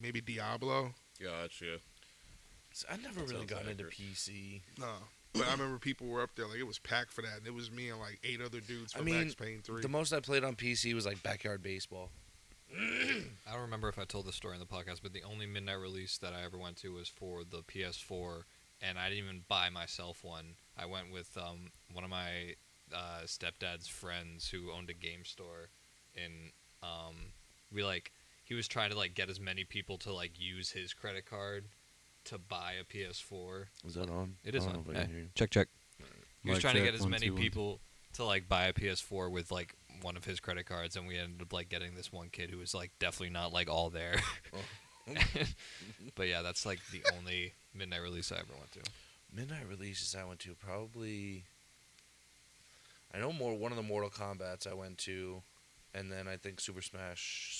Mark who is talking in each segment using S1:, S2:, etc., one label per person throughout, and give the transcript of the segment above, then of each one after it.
S1: maybe Diablo.
S2: Gotcha.
S3: I never
S2: That
S3: really
S2: sounds
S3: got into
S2: accurate.
S3: PC.
S1: No. But I remember people were up there, like, it was packed for that. And it was me and, like, 8 other dudes
S3: I
S1: from
S3: mean,
S1: Max Payne 3.
S3: the most I played on PC was like backyard baseball.
S4: I don't remember if I told this story in the podcast, but the only midnight release that I ever went to was for the PS4, and I didn't even buy myself one. I went with one of my stepdad's friends who owned a game store, and we like he was trying to like get as many people to like use his credit card to buy a PS4.
S3: Is that on?
S4: It is
S3: I don't
S4: on.
S3: know if I can hear you.
S4: Check. He was
S5: Mic
S4: trying to
S5: check,
S4: get as
S5: 1,
S4: many
S5: 2, 1.
S4: people to like buy a PS4 with like one of his credit cards, and we ended up like getting this one kid who was like definitely not like all there. But yeah, that's like the only midnight release I ever went to.
S3: Midnight releases I went to probably. I know one of the Mortal Kombats I went to, and then I think Super Smash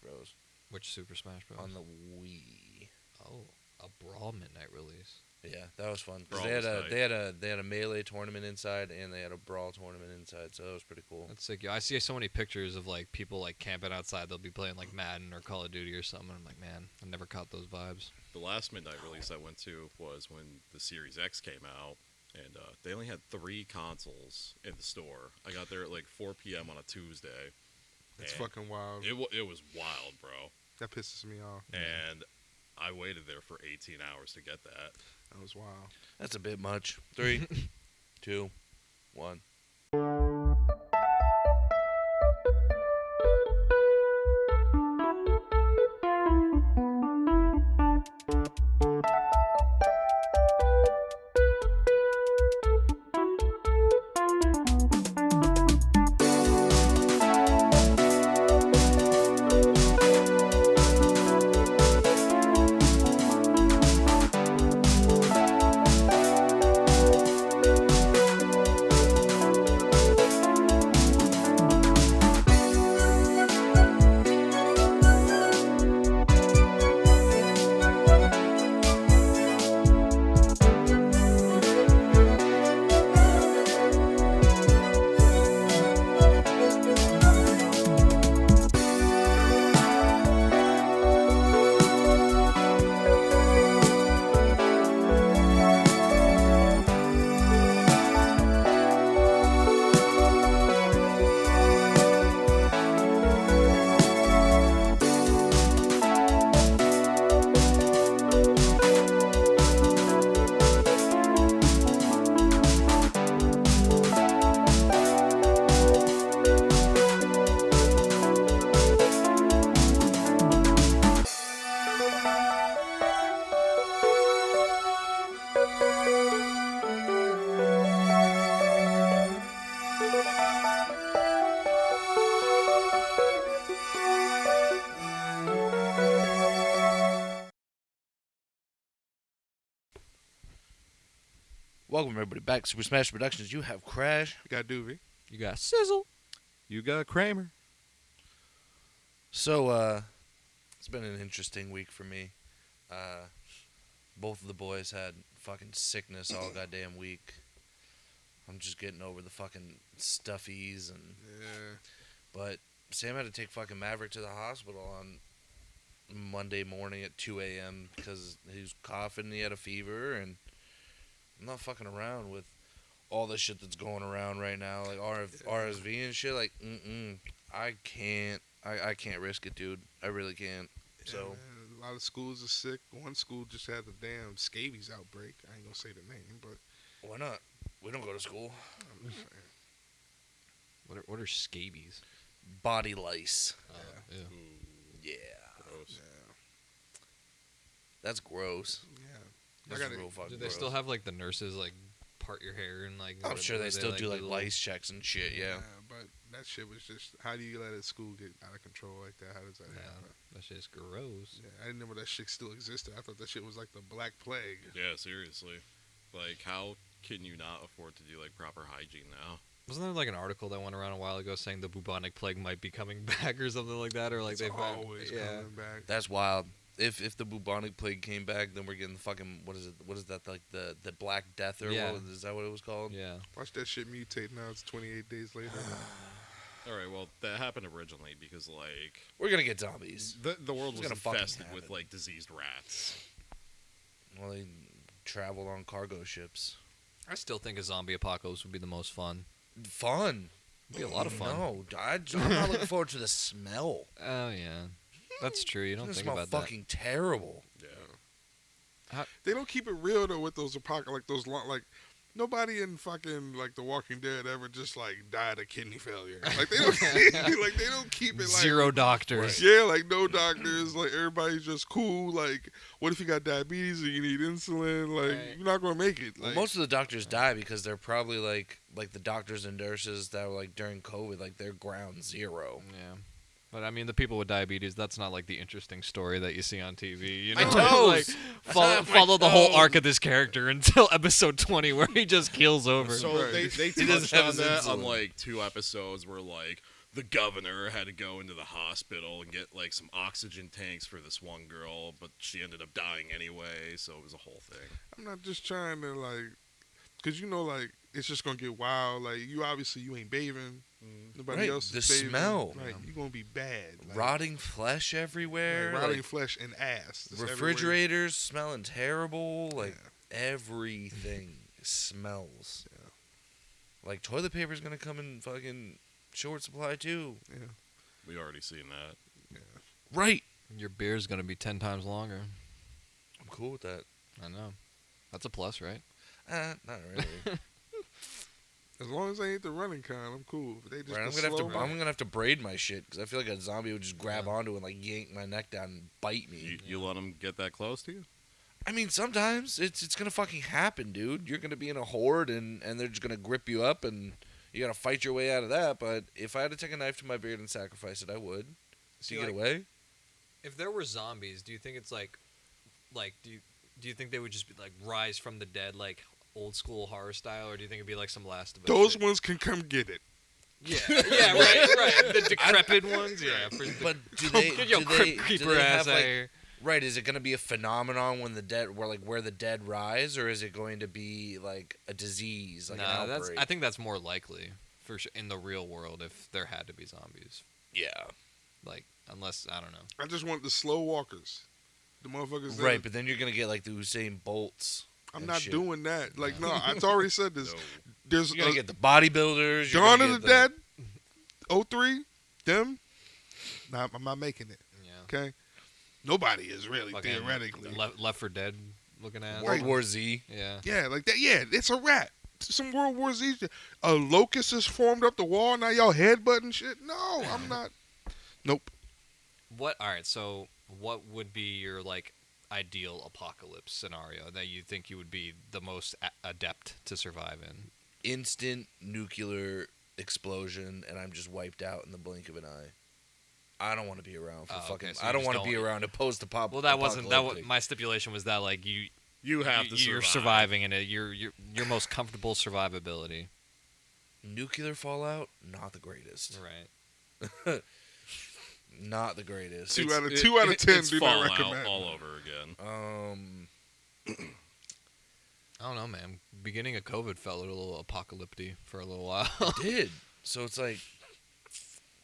S3: Bros.
S4: Which Super Smash Bros?
S3: On the Wii.
S4: Oh, a Brawl midnight release.
S3: Yeah, that was fun. 'Cause
S2: Brawl
S3: they had
S2: was
S3: a
S2: tight.
S3: they had a melee tournament inside, and they had a brawl tournament inside, so that was pretty cool.
S4: That's sick. Yeah, I see so many pictures of like people like camping outside. They'll be playing like Madden or Call of Duty or something. I'm like, man, I never caught those vibes.
S2: The last midnight release I went to was when the Series X came out, and they only had 3 consoles in the store. I got there at like 4 p.m. on a Tuesday.
S1: That's
S2: and
S1: fucking wild.
S2: It was wild, bro.
S1: That pisses me off.
S2: And I waited there for 18 hours to get that.
S1: That was wild.
S3: That's a bit much. 3, 2, 1. Welcome everybody back to Super Smash Productions. You have Crash.
S1: You got Doobie.
S4: You got Sizzle.
S5: You got Kramer.
S3: So, it's been an interesting week for me. Both of the boys had fucking sickness all goddamn week. I'm just getting over the fucking stuffies and.
S1: Yeah.
S3: But Sam had to take fucking Maverick to the hospital on Monday morning at 2 a.m. because he was coughing and he had a fever, and I'm not fucking around with all the shit that's going around right now, like RSV and shit. Like, I can't risk it, dude. I really can't.
S1: Yeah,
S3: So
S1: man, a lot of schools are sick. One school just had the damn scabies outbreak. I ain't gonna say the name, but
S3: why not? We don't go to school.
S1: I'm just saying.
S4: What are scabies?
S3: Body lice.
S4: Yeah.
S2: Ooh,
S3: Yeah,
S2: gross.
S1: Yeah.
S3: that's gross.
S1: Yeah.
S3: That's
S1: gotta-
S3: real fucking
S4: Do they
S3: gross.
S4: still have like the nurses like part your hair and like?
S3: I'm sure they still do like
S4: little-
S3: lice checks and shit. Yeah.
S1: But that shit was just, how do you let a school get out of control like that? How does that
S4: Yeah,
S1: happen?
S4: that shit's gross.
S1: Yeah, I didn't know that shit still existed. I thought that shit was like the Black Plague.
S2: Yeah, seriously. Like, how can you not afford to do like proper hygiene now?
S4: Wasn't there like an article that went around a while ago saying the bubonic plague might be coming back or something like that, or like
S1: It's
S4: they found?
S1: always
S4: Yeah.
S1: coming back.
S3: That's wild. If the bubonic plague came back, then we're getting the fucking what is it? What is that, like the Black Death or
S4: Yeah.
S3: what is that what it was called?
S4: Yeah.
S1: Watch that shit mutate now. It's 28 days later.
S2: All right, well, that happened originally because
S3: We're gonna get zombies.
S2: the world
S3: It's
S2: was
S3: gonna fucking
S2: infested with
S3: happen.
S2: diseased rats.
S3: Well, they travel on cargo ships.
S4: I still think a zombie apocalypse would be the most fun.
S3: Fun.
S4: It'd be a lot of fun.
S3: No, I'm not looking forward to the smell.
S4: Oh yeah, that's true. You
S3: It's
S4: don't
S3: gonna
S4: think
S3: smell
S4: about
S3: fucking terrible.
S2: Yeah.
S1: They don't keep it real though with those nobody in fucking like The Walking Dead ever just like died of kidney failure. Like they don't they don't keep it
S4: that.
S1: like
S4: Zero doctors.
S1: Yeah, like no doctors. Like everybody's just cool. Like what if you got diabetes or you need insulin? Like
S4: Right.
S1: you're not gonna make it.
S3: Well,
S1: Like,
S3: most of the doctors die because they're probably like the doctors and nurses that were like during COVID, like they're ground zero.
S4: Yeah. But I mean, the people with diabetes, that's not like the interesting story that you see on TV. You know,
S3: My toes!
S4: like follow,
S3: My
S4: follow the whole
S3: toes!
S4: arc of this character until episode 20 where he just keels over.
S2: So
S1: Right.
S2: they
S3: doesn't
S2: touched
S3: have
S2: on
S3: his
S2: that on
S3: insulin.
S2: like 2 episodes where like the governor had to go into the hospital and get like some oxygen tanks for this one girl, but she ended up dying anyway, so it was a whole thing.
S1: I'm not just trying to like, cause like it's just gonna get wild. Like you obviously you ain't bathing. Nobody
S3: Right,
S1: else
S3: the
S1: is bathing.
S3: smell.
S1: Right, you're gonna be bad. Like,
S3: Rotting flesh everywhere.
S1: like, rotting
S3: like,
S1: flesh and ass. Just everywhere.
S3: refrigerators smelling terrible. Like
S1: Yeah.
S3: everything smells.
S1: Yeah.
S3: Like toilet paper's gonna come in fucking short supply too.
S1: Yeah.
S2: We already seen that.
S3: Right.
S4: Your beer's going to be 10 times longer.
S3: I'm cool with that.
S4: I know. That's a plus, right?
S3: Not really.
S1: As long as they ain't the running kind, I'm cool. If they just
S3: Right,
S1: the slow
S3: I'm gonna have to braid my shit because I feel like a zombie would just grab
S4: Yeah.
S3: onto it and like yank my neck down and bite me.
S2: You let them get that close to you?
S3: I mean, sometimes it's gonna fucking happen, dude. You're gonna be in a horde and they're just gonna grip you up and you gotta fight your way out of that. But if I had to take a knife to my beard and sacrifice it, I would.
S4: See,
S3: To get
S4: like,
S3: away.
S4: If there were zombies, do you think it's like do you think they would just be like rise from the dead like old school horror style, or do you think it'd be like some Last of Us
S1: Those
S4: shit?
S1: ones can come get it.
S4: Yeah, yeah, right. The decrepit ones, yeah.
S3: But do they?
S4: Get your
S3: do they,
S4: creeper
S3: do they
S4: ass
S3: have,
S4: out
S3: like,
S4: here.
S3: right? Is it gonna be a phenomenon when the dead, where the dead rise, or is it going to be like a disease, like an
S4: Nah,
S3: outbreak?
S4: I think that's more likely for sure in the real world if there had to be zombies.
S3: yeah.
S4: Like unless I don't know.
S1: I just want the slow walkers. The motherfuckers. that-
S3: Right, but then you're gonna get like the Usain Bolts.
S1: I'm
S3: and
S1: not
S3: shit.
S1: doing that. Like no, I've already said this.
S2: No.
S1: There's
S3: You're gonna get the bodybuilders. you're
S1: Dawn
S3: gonna
S1: of
S3: get
S1: the Dead, 03, them. Nah, I'm not making it.
S4: Yeah.
S1: Okay, nobody is really
S4: Fucking
S1: theoretically.
S4: Left for Dead looking ass.
S3: World War Z.
S4: Yeah.
S1: Yeah, like that. Yeah, it's a rat. Some World War Z. Shit. A locust has formed up the wall. Now y'all headbutting shit. No, I'm not. Nope.
S4: All right, so what would be your like ideal apocalypse scenario that you think you would be the most adept to survive in?
S3: Instant nuclear explosion, and I'm just wiped out in the blink of an eye. I don't want to be around for
S4: Oh, okay,
S3: fucking.
S4: so you
S3: I don't
S4: just
S3: want to be
S4: don't-
S3: around a post-apocalyptic.
S4: Well, that wasn't my stipulation was that like
S2: You have to
S4: you're
S2: survive.
S4: surviving in it. Your most comfortable survivability.
S3: Nuclear fallout, not the greatest.
S4: Right.
S3: Not the greatest.
S1: Two out of 10
S2: it's
S1: do not
S2: Fallout
S1: recommend.
S2: all over again.
S4: I don't know, man. Beginning of COVID felt a little apocalyptic for a little while.
S3: It did. So it's like,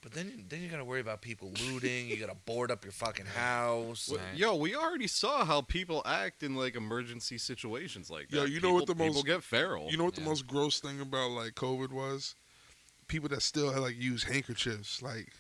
S3: but then you gotta worry about people looting. You gotta board up your fucking house.
S4: Right.
S2: Yo, we already saw how people act in like emergency situations like that.
S1: Yo, you know what the
S2: People
S1: most-
S2: get feral.
S1: You know what the
S4: Yeah.
S1: most gross thing about like COVID was? People that still like use handkerchiefs. Like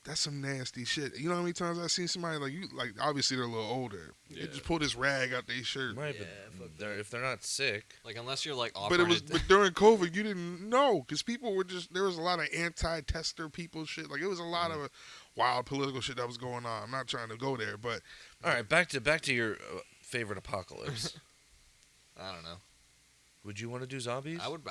S1: that's some nasty shit. You know how many times I've seen somebody like obviously they're a little older. They
S2: Yeah.
S1: just pull this rag out their shirt.
S3: Right,
S4: Yeah,
S3: but if they're not sick,
S4: Like unless you're like
S1: But
S4: offering
S1: it was but during COVID you didn't know because people were just there was a lot of anti-tester people shit. Like it was a lot of wild political shit that was going on. I'm not trying to go there, but
S3: all right. Back to your favorite apocalypse.
S4: I don't know.
S3: Would you want to do zombies?
S4: I would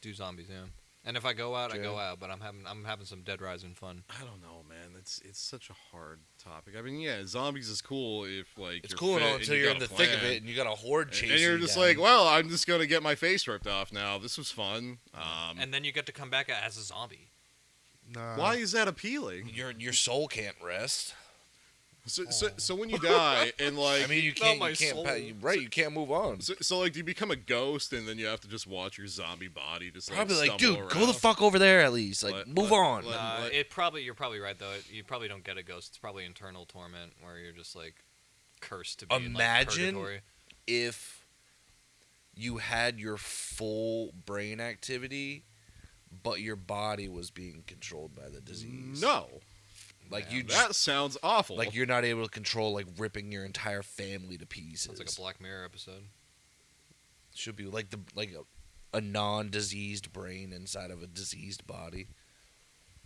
S4: do zombies, yeah. And if I go out, I
S3: Jay?
S4: go out. But I'm having some Dead Rising fun.
S2: I don't know, man. It's such a hard topic. I mean, yeah, zombies is cool if like
S3: It's
S2: you're
S3: cool and all
S2: fit
S3: until
S2: you
S3: you're
S2: got
S3: in
S2: a
S3: the thick of
S2: plan.
S3: it and you got a horde chasing.
S2: And you're
S3: you
S2: just
S3: down.
S2: like, well, I'm just gonna get my face ripped off now. This was fun.
S4: And then you get to come back as a zombie.
S1: nah.
S2: Why is that appealing?
S3: your soul can't rest.
S2: So when you die and like
S3: I mean, you
S4: Not
S3: can't.
S4: my
S3: You can't.
S4: soul.
S3: You can't move on.
S2: so like do you become a ghost and then you have to just watch your zombie body just
S3: Probably like,
S2: stumble
S3: dude,
S2: around?
S3: go the fuck over there at least. Like, move on.
S2: let-
S4: You're probably right though. You probably don't get a ghost. It's probably internal torment where you're just like cursed to be in like,
S3: Imagine
S4: purgatory.
S3: if you had your full brain activity, but your body was being controlled by the disease.
S2: No,
S3: Like
S4: Yeah,
S3: you
S2: that sounds awful.
S3: like you're not able to control like ripping your entire family to pieces.
S4: Sounds like a Black Mirror episode.
S3: Should be like a non-diseased brain inside of a diseased body.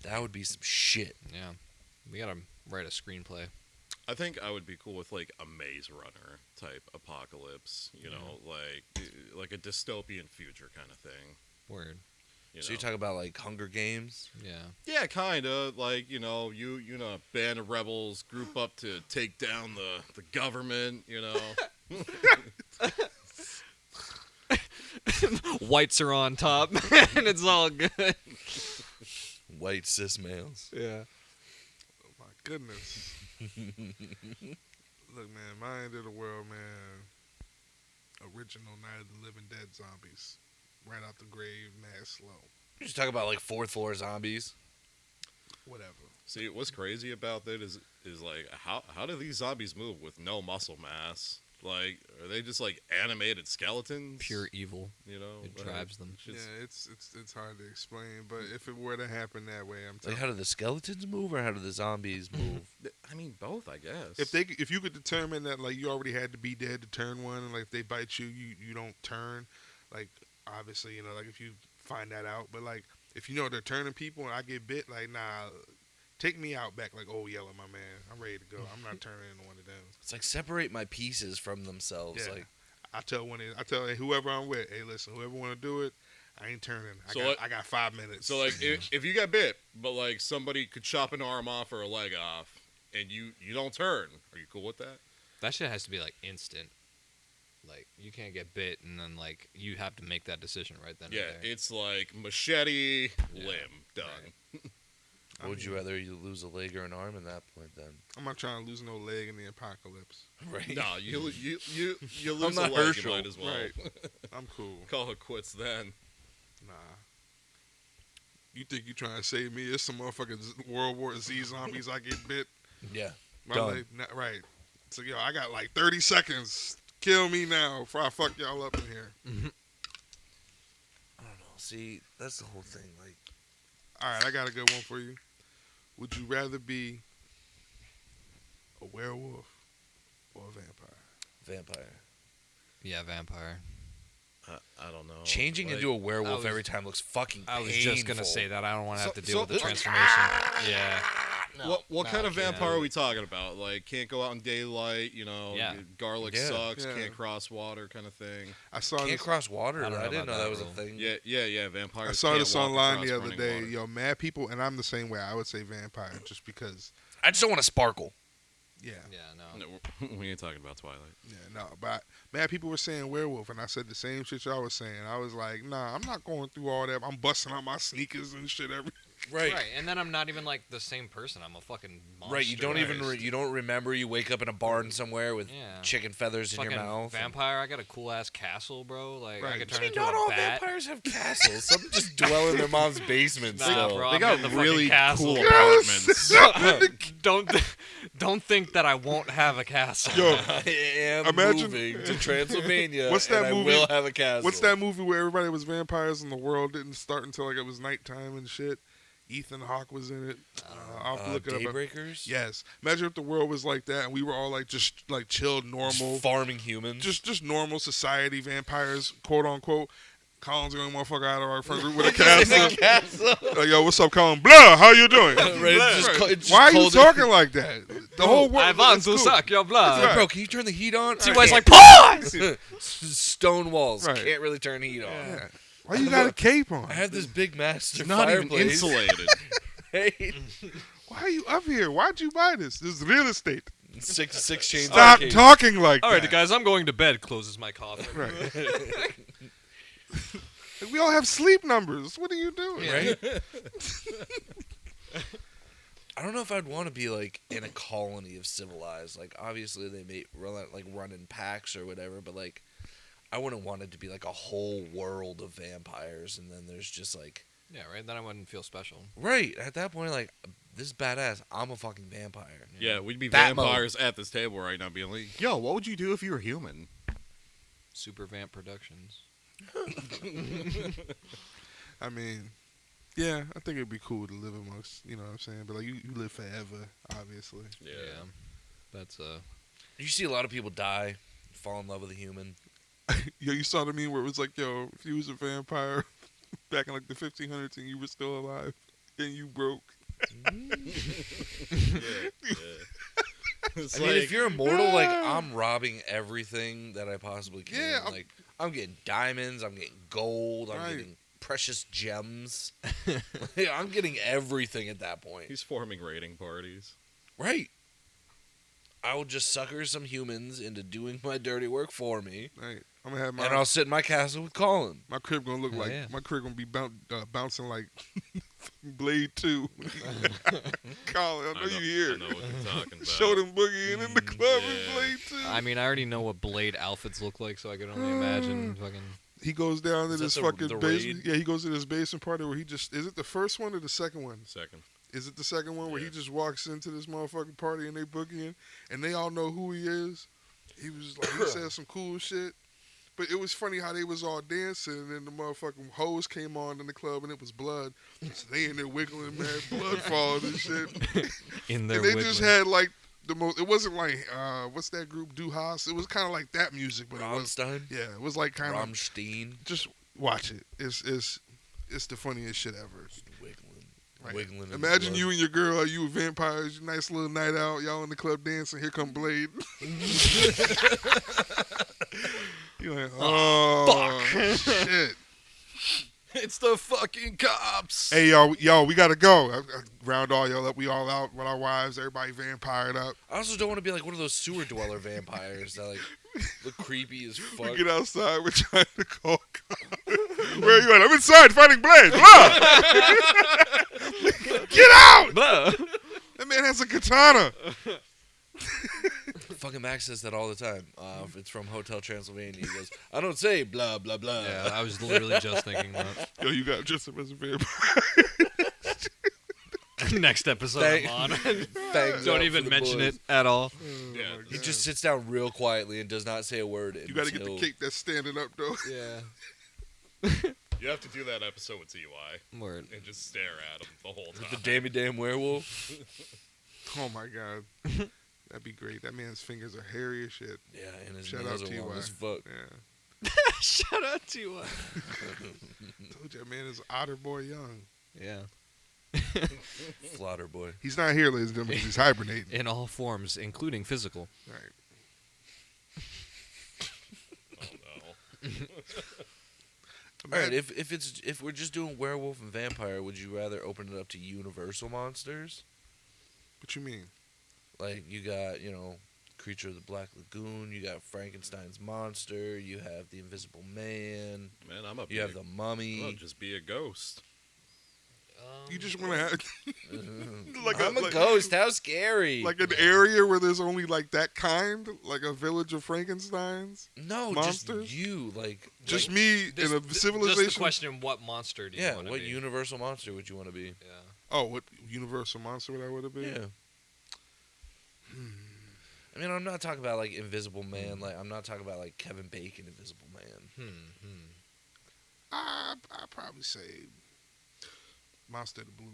S3: That would be some shit.
S4: Yeah, we gotta write a screenplay.
S2: I think I would be cool with like a Maze Runner type apocalypse. You know, like a dystopian future kind of thing.
S4: Word.
S3: So you talk about like Hunger Games.
S4: Yeah.
S2: Yeah, kind of like you know a band of rebels group up to take down the government. You know.
S4: Whites are on top, and it's all good.
S3: White cis males.
S4: Yeah.
S1: Oh my goodness. Look, man, my end of the world, man. Original Night of the Living Dead zombies. Right out the grave, mad slow.
S3: You just talk about like fourth floor zombies.
S1: Whatever.
S2: See, what's crazy about that is like how do these zombies move with no muscle mass? Like, are they just like animated skeletons?
S4: Pure evil.
S2: You know,
S4: It
S2: like,
S4: drives them.
S2: it's just-
S1: Yeah, it's hard to explain, but if it were to happen that way, I'm
S3: Like,
S1: telling
S3: how do the skeletons move, or how do the zombies move?
S2: I mean, both, I guess.
S1: if you could determine that like you already had to be dead to turn one, and like if they bite you, you don't turn. Like obviously, you know, like if you find that out, but like if you know they're turning people and I get bit, like nah, take me out back like old yellow, my man. I'm ready to go. I'm not turning into one of them.
S3: It's like separate my pieces from themselves.
S1: Yeah.
S3: Like
S1: I tell whoever I'm with, hey, listen, whoever want to do it, I ain't turning. I got 5 minutes.
S2: So like if you got bit, but like somebody could chop an arm off or a leg off, and you don't turn, are you cool with that?
S4: That shit has to be like instant. Like you can't get bit and then like you have to make that decision right then.
S2: Yeah,
S4: and there.
S2: it's like machete,
S4: Yeah.
S2: limb, done.
S4: Right.
S3: what would you rather you lose a leg or an arm at that point then?
S1: I'm not trying to lose no leg in the apocalypse.
S3: Right.
S2: No, you lose
S3: I'm
S2: a
S3: not
S2: leg, you
S3: Herschel.
S2: might as well
S1: Right. I'm cool.
S2: call it quits then.
S1: Nah. You think you trying to save me? It's some motherfucking World War Z zombies I get bit.
S3: Yeah.
S1: My
S3: Done.
S1: leg, right. So, yo, I got like 30 seconds. Kill me now before I fuck y'all up in here.
S3: I don't know. See, that's the whole thing. Like,
S1: All right, I got a good one for you. Would you rather be a werewolf or a vampire?
S3: vampire.
S4: Yeah, vampire.
S2: I don't know.
S3: Changing
S2: Like,
S3: into a werewolf
S4: was-
S3: every time looks fucking
S4: I was
S3: painful.
S4: just gonna say that. I don't want to have
S2: So-
S4: to deal with the
S2: so-
S4: transformation. Yeah.
S2: what kind of
S4: no,
S2: vampire
S4: yeah.
S2: are we talking about? Like can't go out in daylight, you know,
S4: Yeah.
S2: garlic
S3: Yeah.
S2: sucks,
S1: Yeah.
S2: can't cross water kind of thing.
S1: I saw
S3: Can't
S1: this.
S3: cross water.
S4: I don't know
S3: I didn't know
S4: about
S3: that
S4: that
S3: was a
S4: rule.
S3: thing.
S2: Yeah, vampires.
S1: I saw
S2: can't
S1: this
S2: walk
S1: online
S2: across
S1: the other
S2: running
S1: day.
S2: water.
S1: Yo, mad people, and I'm the same way. I would say vampire just because.
S3: I just don't want to sparkle.
S1: Yeah,
S4: Yeah. No.
S2: No, we ain't talking about Twilight.
S1: yeah, no. But mad people were saying werewolf, and I said the same shit y'all was saying. I was like, nah, I'm not going through all that. I'm busting out my sneakers and shit every.
S3: Right.
S4: Right, and then I'm not even like the same person. I'm a fucking monster.
S3: Right. You don't even you don't remember. You wake up in a barn somewhere with
S4: Yeah.
S3: chicken feathers in
S4: Fucking
S3: your mouth.
S4: vampire. I got a cool ass castle, bro. Like I
S1: Right.
S4: could
S3: I
S4: turn
S3: mean,
S4: into
S3: not
S4: a
S3: all
S4: bat.
S3: vampires have castles. Some just dwell in their mom's basement.
S4: Nah,
S3: still.
S4: bro.
S2: They
S4: I'm
S2: got
S4: getting the
S2: really
S4: fucking
S2: cool
S1: Yes!
S2: apartments.
S4: don't think that I won't have a castle.
S1: Yo,
S3: I am
S1: Imagine-
S3: moving to Transylvania.
S1: What's that
S3: and
S1: movie?
S3: I will have a castle.
S1: what's that movie where everybody was vampires and the world didn't start until like it was nighttime and shit? Ethan Hawke was in it. I'll have to look it up.
S3: Daybreakers?
S1: Yes. Imagine if the world was like that and we were all like just like chilled, normal,
S3: Just farming humans.
S1: just normal society vampires, quote unquote. Colin's the only motherfucker out of our friend group with a castle. Like, yo, what's up, Colin? Blah, how you doing?
S3: Right, it's just co- it's just
S1: Why are you
S3: cold-
S1: talking like that? The whole world.
S4: I want
S1: it's
S4: to
S1: cool.
S4: suck your blood.
S1: Right.
S3: Bro, can you turn the heat on?
S4: T.Y.'s like, pause!
S3: Stone walls.
S1: Right.
S3: Can't really turn heat on.
S1: Yeah. Why you got a cape on?
S3: I have this big master
S2: It's not even
S3: fireplace.
S2: insulated.
S3: Right?
S1: Why are you up here? Why'd you buy this? This is real estate.
S3: six chains.
S1: Stop
S3: arcade.
S1: talking like
S4: All
S1: that.
S4: right, guys, I'm going to bed. Closes my coffin.
S1: Right. We all have sleep numbers. What are you doing?
S3: Right? I don't know if I'd want to be like in a colony of civilized. Like obviously they may run in packs or whatever, but like I wouldn't want it to be like a whole world of vampires, and then there's just like
S4: Yeah, right. Then I wouldn't feel special.
S3: right at that point like this is badass. I'm a fucking vampire.
S2: Yeah, we'd be
S3: That
S2: vampires at this table right now, being like, "Yo, what would you do if you were human?"
S4: Super Vamp Productions.
S1: I mean, yeah, I think it'd be cool to live amongst, you know what I'm saying? But like, you live forever, obviously.
S2: Yeah.
S4: That's
S3: You see a lot of people die, fall in love with a human.
S1: Yo, you saw the meme where it was like, yo, if you was a vampire back in like the 1500s and you were still alive and you broke.
S2: It's
S3: I mean, if you're immortal, like I'm robbing everything that I possibly can.
S1: Yeah,
S3: like I'm getting diamonds, I'm getting gold, I'm
S1: Right.
S3: getting precious gems. Like, I'm getting everything at that point.
S2: he's forming raiding parties.
S3: Right. I will just sucker some humans into doing my dirty work for me,
S1: Right. I'm gonna have
S3: and I'll sit in my castle with Colin.
S1: my crib gonna look
S4: Hell
S1: like
S4: yeah.
S1: my crib gonna be bouncing like Blade 2. Colin, I know you
S2: I
S1: here.
S2: know what you're talking about.
S1: Show them boogieing in the club in
S2: Yeah.
S1: Blade 2.
S4: I mean, I already know what Blade outfits look like, so I can only imagine fucking.
S1: He goes down to
S3: Is
S1: this
S3: that
S1: fucking
S3: the
S1: basement.
S3: raid?
S1: Yeah, he goes to this basement party where he just is it the first one or the second one?
S2: Second.
S1: Is it the second one where he
S2: Yeah.
S1: just walks into this motherfucking party and they boogieing and they all know who he is? He was like he said some cool shit. But it was funny how they was all dancing and then the motherfucking hose came on in the club and it was blood. So they in there wiggling, man, blood falls and shit.
S4: In their
S1: And they
S4: wiggling.
S1: just had like the most. It wasn't like what's that group Du Haas? It was kind of like that music, but it was
S3: Rammstein,
S1: yeah, it was like kind of
S3: Rammstein,
S1: just watch it. It's the funniest shit ever.
S3: wiggling,
S1: Right.
S3: wiggling. in the
S1: Imagine
S3: blood.
S1: you and your girl, you vampires, nice little night out, y'all in the club dancing. Here come Blade. You're like, oh, shit.
S2: It's the fucking cops.
S1: Hey, yo, we gotta go. I round all y'all up. We all out with our wives. Everybody vampired up.
S3: I also don't want to be like one of those sewer dweller vampires that like look creepy as
S1: We
S3: fuck.
S1: get outside. We're trying to call cops. Where are you at? I'm inside fighting Blade. Blah! Get out! That man has a katana.
S3: Fucking Max says that all the time. It's from Hotel Transylvania. He goes, "I don't say blah blah blah."
S4: Yeah, I was literally just thinking that.
S1: Yo, you got just as a vampire.
S4: Next episode
S3: Thank-
S4: I'm on.
S3: Fangs
S4: Don't
S3: out
S4: even
S3: for the
S4: mention
S3: boys.
S4: it at all.
S2: Yeah,
S3: He just sits down real quietly and does not say a word.
S1: You got to get the cake that's standing up, though.
S4: Yeah.
S2: you have to do that episode with TY
S4: Word.
S2: and just stare at him the whole time.
S3: The dammy damn werewolf.
S1: Oh, my God. That'd be great. That man's fingers are hairy as shit.
S3: Yeah, and his
S1: Shout
S3: nails
S1: out
S3: are long
S1: TY.
S3: as fuck.
S1: Yeah.
S4: Shout out to you.
S1: Told you that man is Otter Boy Young.
S4: Yeah.
S3: Flotter boy.
S1: He's not here, ladies and gentlemen. He's hibernating.
S4: In all forms, including physical.
S1: Right.
S2: Oh
S3: All right, if we're just doing werewolf and vampire, would you rather open it up to universal monsters?
S1: What you mean?
S3: Like you got, Creature of the Black Lagoon, you got Frankenstein's monster, you have the Invisible Man,
S2: no. Man, I'm a
S3: you have the
S2: I'll
S3: Mummy.
S2: just be a ghost.
S1: You just want to have like
S3: I'm a
S1: like-
S3: ghost. How scary!
S1: like an area where there's only like that kind, like a village of Frankensteins.
S3: no,
S1: monsters?
S3: just you. Like
S1: Just
S3: like,
S1: me in a civilization.
S4: Just the question: what monster do you
S3: yeah.
S4: want to
S3: What
S4: be?
S3: universal monster would you want to be?
S4: Yeah.
S1: Oh, what universal monster would I want to be?
S3: Yeah. I mean, I'm not talking about like Invisible Man. Like, I'm not talking about like Kevin Bacon, Invisible Man.
S1: I'd probably say Monster the Blue.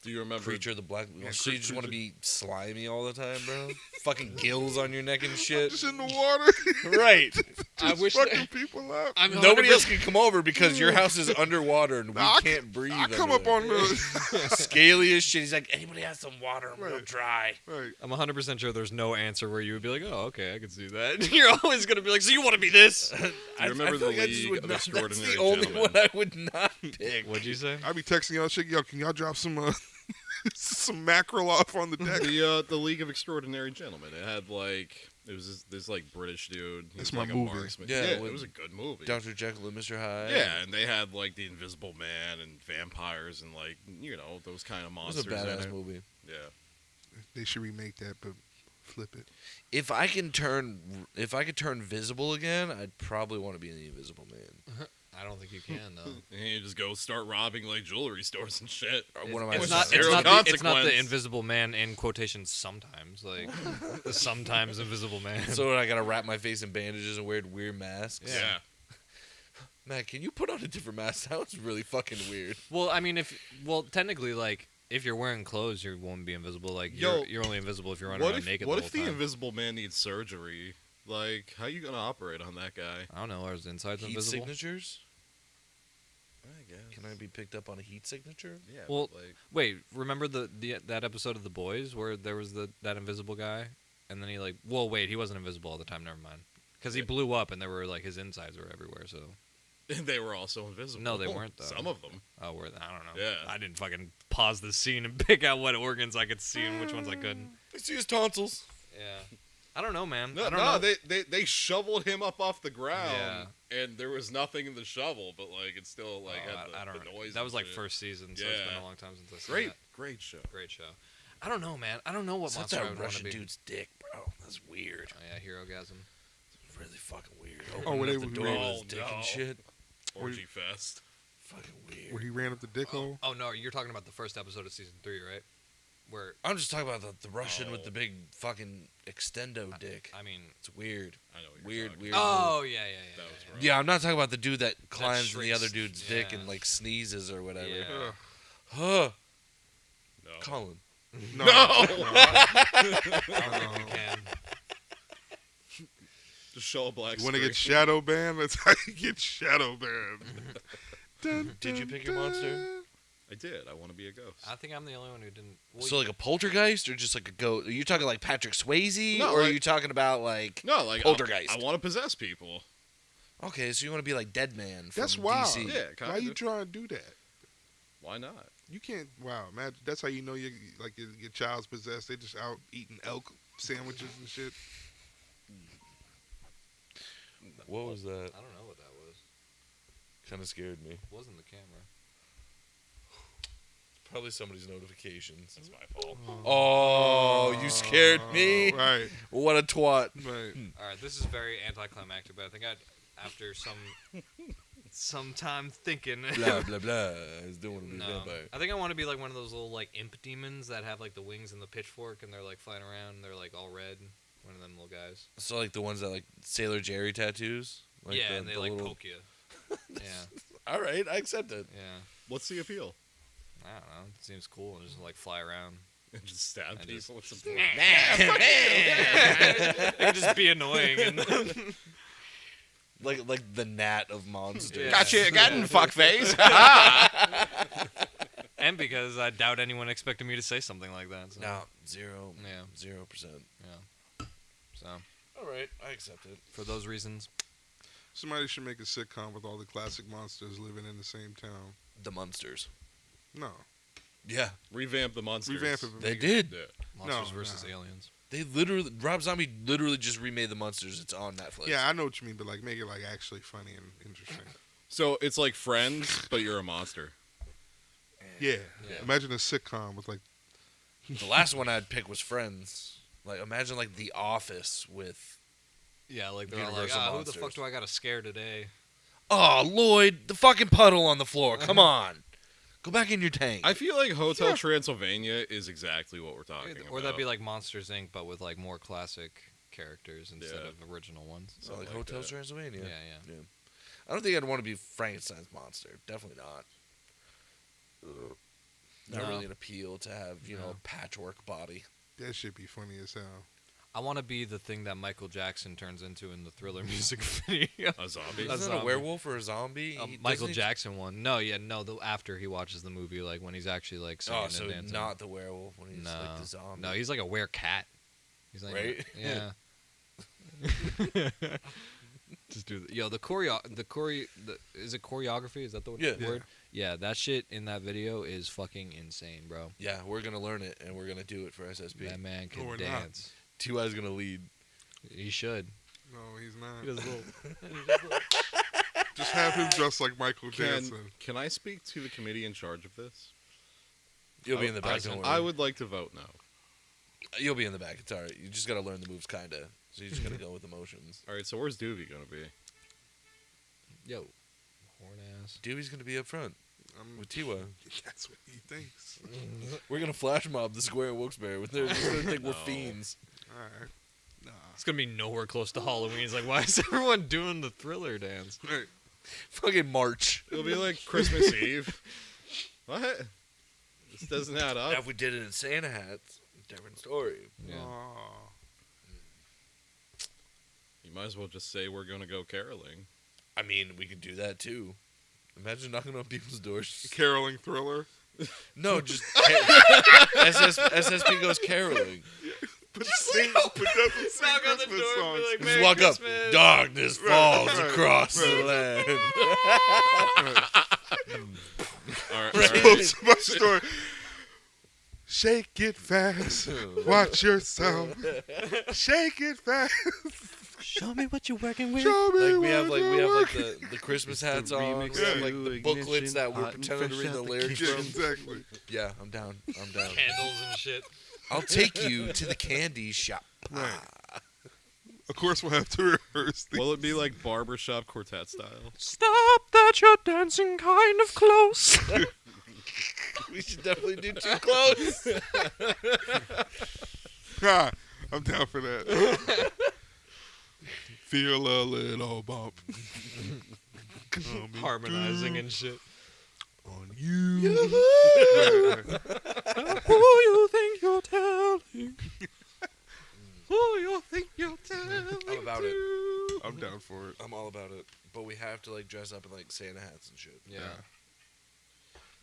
S2: Do you remember?
S3: Creature of the Black.
S1: Yeah,
S3: So you just want to
S1: creature-
S3: be slimy all the time, bro? Fucking gills on your neck and shit.
S1: Just in the water.
S3: Right.
S4: I
S1: Just
S4: wish
S1: fucking people up.
S4: I'm
S3: Nobody else can come over because your house is underwater and we
S1: Nah,
S3: can't breathe.
S1: I come
S3: under
S1: up on
S3: there.
S1: the
S3: Scaly as shit. He's like, anybody has some water? I'm real
S1: Right.
S3: dry.
S1: right.
S4: I'm 100% sure there's no answer where you would be like, oh, okay, I can see that. You're always going to be like, so you want to be this?
S3: I
S2: remember
S3: feel
S2: the
S3: like I just
S2: League
S3: would
S2: of
S3: not, that's
S2: Extraordinary
S3: the only
S2: Gentlemen?
S3: one I would not pick.
S4: What'd you say?
S1: I be texting y'all shit. Yo, can y'all drop some some mackerel off on the deck?
S2: The League of Extraordinary Gentlemen. It had like it was this like British dude. He
S1: That's
S2: was
S1: my
S2: like
S1: movie.
S2: A marksman.
S3: Yeah,
S2: Yeah,
S3: with
S2: it was a good movie.
S3: Dr. Jekyll and Mr. Hyde.
S2: Yeah, and they had like the Invisible Man and vampires and like those kind of
S3: It was
S2: monsters.
S3: a
S2: in
S3: badass
S2: it.
S3: movie.
S2: Yeah,
S1: They should remake that, but flip it.
S3: If I could turn visible again, I'd probably want to be in the Invisible Man.
S4: I don't think you can though.
S2: And you just go start robbing like jewelry stores and shit.
S3: What am I?
S4: It's
S3: supposed
S4: not.
S3: to
S2: Zero
S3: do?
S4: It's not, the, it's not
S2: consequence.
S4: the Invisible Man in quotations. Sometimes, like the sometimes Invisible Man.
S3: So I gotta wrap my face in bandages and wear weird masks.
S2: Yeah.
S3: Matt, can you put on a different mask? That was really fucking weird.
S4: Well, I mean, technically, like, if you're wearing clothes, you won't be invisible. Like,
S2: Yo,
S4: you're only invisible if you're running
S2: What
S4: around
S2: if
S4: naked
S2: what
S4: the whole
S2: if the
S4: time.
S2: Invisible Man needs surgery? Like, how you gonna operate on that guy?
S4: I don't know. Are his insides
S3: Heat
S4: invisible?
S3: signatures?
S2: I guess.
S3: Can I be picked up on a heat signature?
S2: Yeah.
S4: Well,
S2: but, like,
S4: Wait, remember that episode of The Boys where there was that invisible guy, and then he like, well, wait, he wasn't invisible all the time. Never mind, because he blew up and there were like his insides were everywhere. So
S2: they were also invisible.
S4: No, they weren't, though.
S2: Some of them.
S4: I don't know.
S2: Yeah.
S4: I didn't fucking pause the scene and pick out what organs I could see and which ones I couldn't.
S3: I see his tonsils.
S4: Yeah, I don't know, man.
S2: No,
S4: I don't know.
S2: they shoveled him up off the ground,
S4: Yeah.
S2: and there was nothing in the shovel, but like it still like
S4: Oh,
S2: had
S4: I don't
S2: the
S4: know.
S2: noise.
S4: That was
S2: and
S4: like
S2: shit.
S4: first season, so it's been
S2: Yeah.
S4: a long time since I seen
S2: Great,
S4: that.
S2: great show.
S4: Great show. I don't know, man. I don't know what
S3: Such
S4: monster I
S3: that
S4: would want to
S3: Russian
S4: be.
S3: dude's dick, bro. That's weird.
S4: Oh yeah, Herogasm.
S3: It's really fucking weird.
S1: Oh,
S3: Opening
S1: where
S3: up
S1: they-
S3: the door with his
S2: Oh,
S3: dick
S2: no.
S3: and shit.
S2: Orgy fest.
S3: Fucking
S1: Where
S3: weird.
S1: he ran up the dick hole.
S4: Oh no, you're talking about the first episode of season 3, right? Where
S3: I'm just talking about the Russian with
S2: Oh.
S3: the big fucking extendo dick.
S4: I mean.
S3: It's weird.
S2: I know what you're
S3: Weird,
S2: talking
S3: weird.
S4: Oh yeah.
S2: That was
S4: yeah.
S2: rough.
S3: Yeah, I'm not talking about the dude that climbs in
S4: straight
S3: the other
S4: s-
S3: dude's dick
S4: yeah.
S3: and like sneezes or whatever.
S4: Yeah.
S1: Ugh.
S3: Huh.
S2: No.
S3: Colin.
S1: No.
S4: I don't think you can.
S2: Just show a black
S1: You want to get
S2: screen.
S1: shadow banned? That's how you get shadow banned. Dun,
S3: Did you
S1: dun,
S3: pick your monster?
S1: dun.
S2: I did. I want to be a ghost.
S4: I think I'm the only one who didn't. Well,
S3: So like a poltergeist or just like a goat? Are you talking like Patrick Swayze
S2: No,
S3: or are
S2: like-
S3: you talking about like
S2: No, like
S3: Poltergeist.
S2: I want to possess people.
S3: Okay, so you want to be like Dead Man from
S1: That's wild.
S3: DC.
S2: Yeah,
S1: Why you
S2: kinda.
S1: trying to do that?
S2: Why not?
S1: You can't. Wow, man. That's how you know your child's possessed. They just out eating elk sandwiches and shit.
S3: What was that?
S4: I don't know what that was.
S3: Kind of scared me.
S4: It wasn't the camera.
S3: Probably somebody's notifications.
S2: That's my fault.
S3: Oh, you scared me.
S1: Right.
S3: What a twat.
S1: Right.
S4: All right, this is very anticlimactic, but I think after some time thinking.
S3: Blah blah blah. I was doing to be a
S4: No,
S3: vampire.
S4: I think I want to be like one of those little like imp demons that have like the wings and the pitchfork, and they're like flying around. And they're like all red. One of them little guys.
S3: So like the ones that like Sailor Jerry tattoos. Like
S4: yeah,
S3: the,
S4: and they
S3: the
S4: like
S3: little...
S4: poke you. Yeah,
S3: All right, I accept it.
S4: yeah.
S2: What's the appeal?
S4: I don't know. It seems cool and just like fly around.
S2: Just stab
S4: I
S2: people
S4: just-
S2: with some.
S4: It could just be annoying. And
S3: Like the gnat of monsters.
S4: Yeah.
S2: Gotcha again, fuckface.
S4: and because I doubt anyone expected me to say something like that. So.
S3: No, zero.
S4: Yeah.
S3: 0%.
S4: Yeah. So
S3: All right, I accept it.
S4: for those reasons,
S1: Somebody should make a sitcom with all the classic monsters living in the same town.
S3: The Monsters.
S1: No.
S3: Yeah,
S2: Revamp the monsters.
S1: Revamp it.
S3: they did.
S2: Yeah.
S4: monsters
S1: No,
S4: versus
S1: no.
S4: aliens.
S3: They literally, Rob Zombie literally just remade The Monsters. It's on Netflix.
S1: Yeah, I know what you mean, but like make it like actually funny and interesting.
S2: So it's like Friends, but you're a monster.
S1: Yeah.
S4: Yeah.
S1: Imagine a sitcom with like
S3: The last one I'd pick was Friends. Like, imagine like The Office with,
S4: Yeah, like they're all like,
S3: Universal
S4: who the
S3: monsters.
S4: fuck do I gotta scare today?
S3: oh, Lloyd, the fucking puddle on the floor. Come on. Go back in your tank.
S2: I feel like Hotel Transylvania is exactly what we're talking about.
S4: Or that'd be like Monsters Inc., but with like more classic characters instead
S2: Yeah.
S4: of original ones.
S3: so like
S2: like
S3: Hotel
S2: that.
S3: Transylvania.
S4: Yeah.
S3: I don't think I'd want to be Frankenstein's monster. Definitely not. Not
S4: No.
S3: really an appeal to have, you know,
S4: No.
S3: a patchwork body.
S1: that should be funny as hell.
S4: I want to be the thing that Michael Jackson turns into in the Thriller music video.
S2: A zombie.
S4: That's
S3: Isn't it a
S4: zombie.
S3: werewolf or a zombie?
S4: Michael
S3: Doesn't he-
S4: Jackson one. No, after he watches the movie, like when he's actually like singing
S3: Oh, so
S4: and dancing.
S3: not the werewolf when he's
S4: no,
S3: like the zombie.
S4: no, he's like a werecat. He's like,
S3: Right?
S4: Yeah. Just do the is it choreography? Is that the
S3: Yeah.
S4: word? Yeah, that shit in that video is fucking insane, bro.
S3: Yeah, we're gonna learn it and we're gonna do it for SSP.
S4: That man
S1: Or
S4: can
S1: not.
S4: dance.
S3: T.Y.'s gonna lead.
S4: He should.
S1: No, he's not.
S4: He does little.
S1: Just have him dressed like Michael
S2: Can,
S1: Jackson.
S2: can I speak to the committee in charge of this?
S3: You'll be in the back. Don't worry.
S2: I would like to vote no.
S3: You'll be in the back. It's all right. You just got to learn the moves, kind of. So you just got to go with emotions.
S2: All right, so where's Doobie gonna be?
S4: Yo, horn ass.
S3: Dewey's going to be up front with Tiwa.
S1: That's what he thinks.
S3: We're going to flash mob the square of Wilkes-Barre. They're going to think we're
S2: No.
S3: fiends.
S1: All right. Nah.
S4: It's gonna be nowhere close to Halloween. He's like, why is everyone doing the Thriller dance?
S1: Right.
S3: Fucking March.
S2: It'll be like Christmas Eve. What? This doesn't add
S3: Now,
S2: up.
S3: if we did it in Santa hats, different story.
S4: Yeah.
S1: Aw.
S2: You might as well just say we're gonna go caroling.
S3: I mean, we could do that too. Imagine knocking on people's doors.
S1: Caroling Thriller.
S3: No, just SSP goes caroling.
S1: But doesn't sing
S4: Knock on the
S1: Christmas
S4: door,
S1: songs.
S4: be like,
S3: Just
S4: Merry
S3: walk
S4: Christmas.
S3: up. Darkness falls
S1: right,
S3: across the
S1: right.
S3: land.
S2: All right,
S3: Right.
S2: all right.
S1: Close to my story. Shake it fast. Watch yourself. Shake it fast.
S4: Show me what you're working with.
S1: Show me
S3: Like we have
S1: what
S3: like
S1: you're
S3: the Christmas hats on. We
S5: remix
S3: have like
S5: to
S3: the booklets
S5: Ignition,
S3: that we're
S5: hot and
S3: pretending to
S5: fresh
S3: read the
S5: out the
S3: lyrics
S1: Yeah,
S3: from.
S1: exactly.
S3: Yeah, I'm down. I'm down.
S4: Candles and shit.
S3: I'll take you to the candy shop.
S1: Right. Of course, we'll have to rehearse these.
S2: Will it be like barbershop quartet style?
S4: Stop that, you're dancing kind of close.
S3: We should definitely do too close.
S1: Ah, I'm down for that. Feel a little bump. Coming
S4: Harmonizing
S1: through
S4: and shit.
S1: on you.
S4: Who you think you're telling? Who you think you're telling?
S3: I'm about it.
S1: I'm down for it.
S3: I'm all about it. But we have to like dress up in like Santa hats and shit.
S4: Yeah.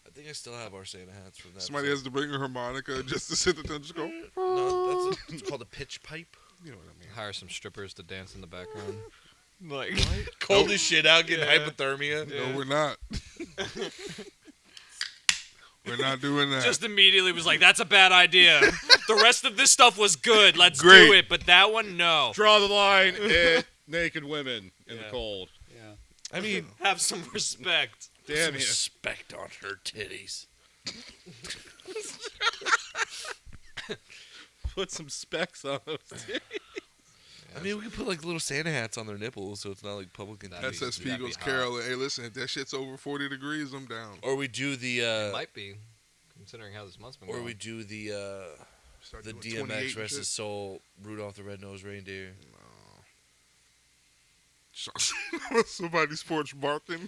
S3: I think I still have our Santa hats from that.
S1: Somebody has to bring a harmonica just to sit there and just go.
S3: No, it's called a pitch pipe.
S1: You know what I mean?
S4: Hire some strippers to dance in the background. Like,
S3: Cold as shit out, getting
S4: Yeah.
S3: hypothermia.
S4: Yeah.
S1: No, we're not. We're not doing that.
S4: just immediately was like, that's a bad idea. The rest of this stuff was good. Let's
S1: Great.
S4: do it. But that one, no.
S2: Draw the line at naked women in the
S4: Yeah.
S2: cold.
S4: Yeah.
S3: I mean,
S4: Have some respect.
S2: Damn
S3: some
S2: you.
S3: respect on her titties.
S2: Put some specs on those.
S3: I mean, we could put like little Santa hats on their nipples, so it's not like public and
S4: That'd be-
S1: SSP
S4: that'd be
S1: goes
S4: hot.
S1: Carol. Hey, listen, if that shit's over 40 degrees, I'm down.
S3: Or we do
S4: It
S3: the
S4: might be, considering how this month's been
S3: or
S4: going.
S3: we do the
S1: Start
S3: the
S1: doing 28
S3: DMX
S1: and
S3: rest
S1: shit.
S3: his soul Rudolph the Red-Nosed Reindeer.
S1: Somebody's porch barking.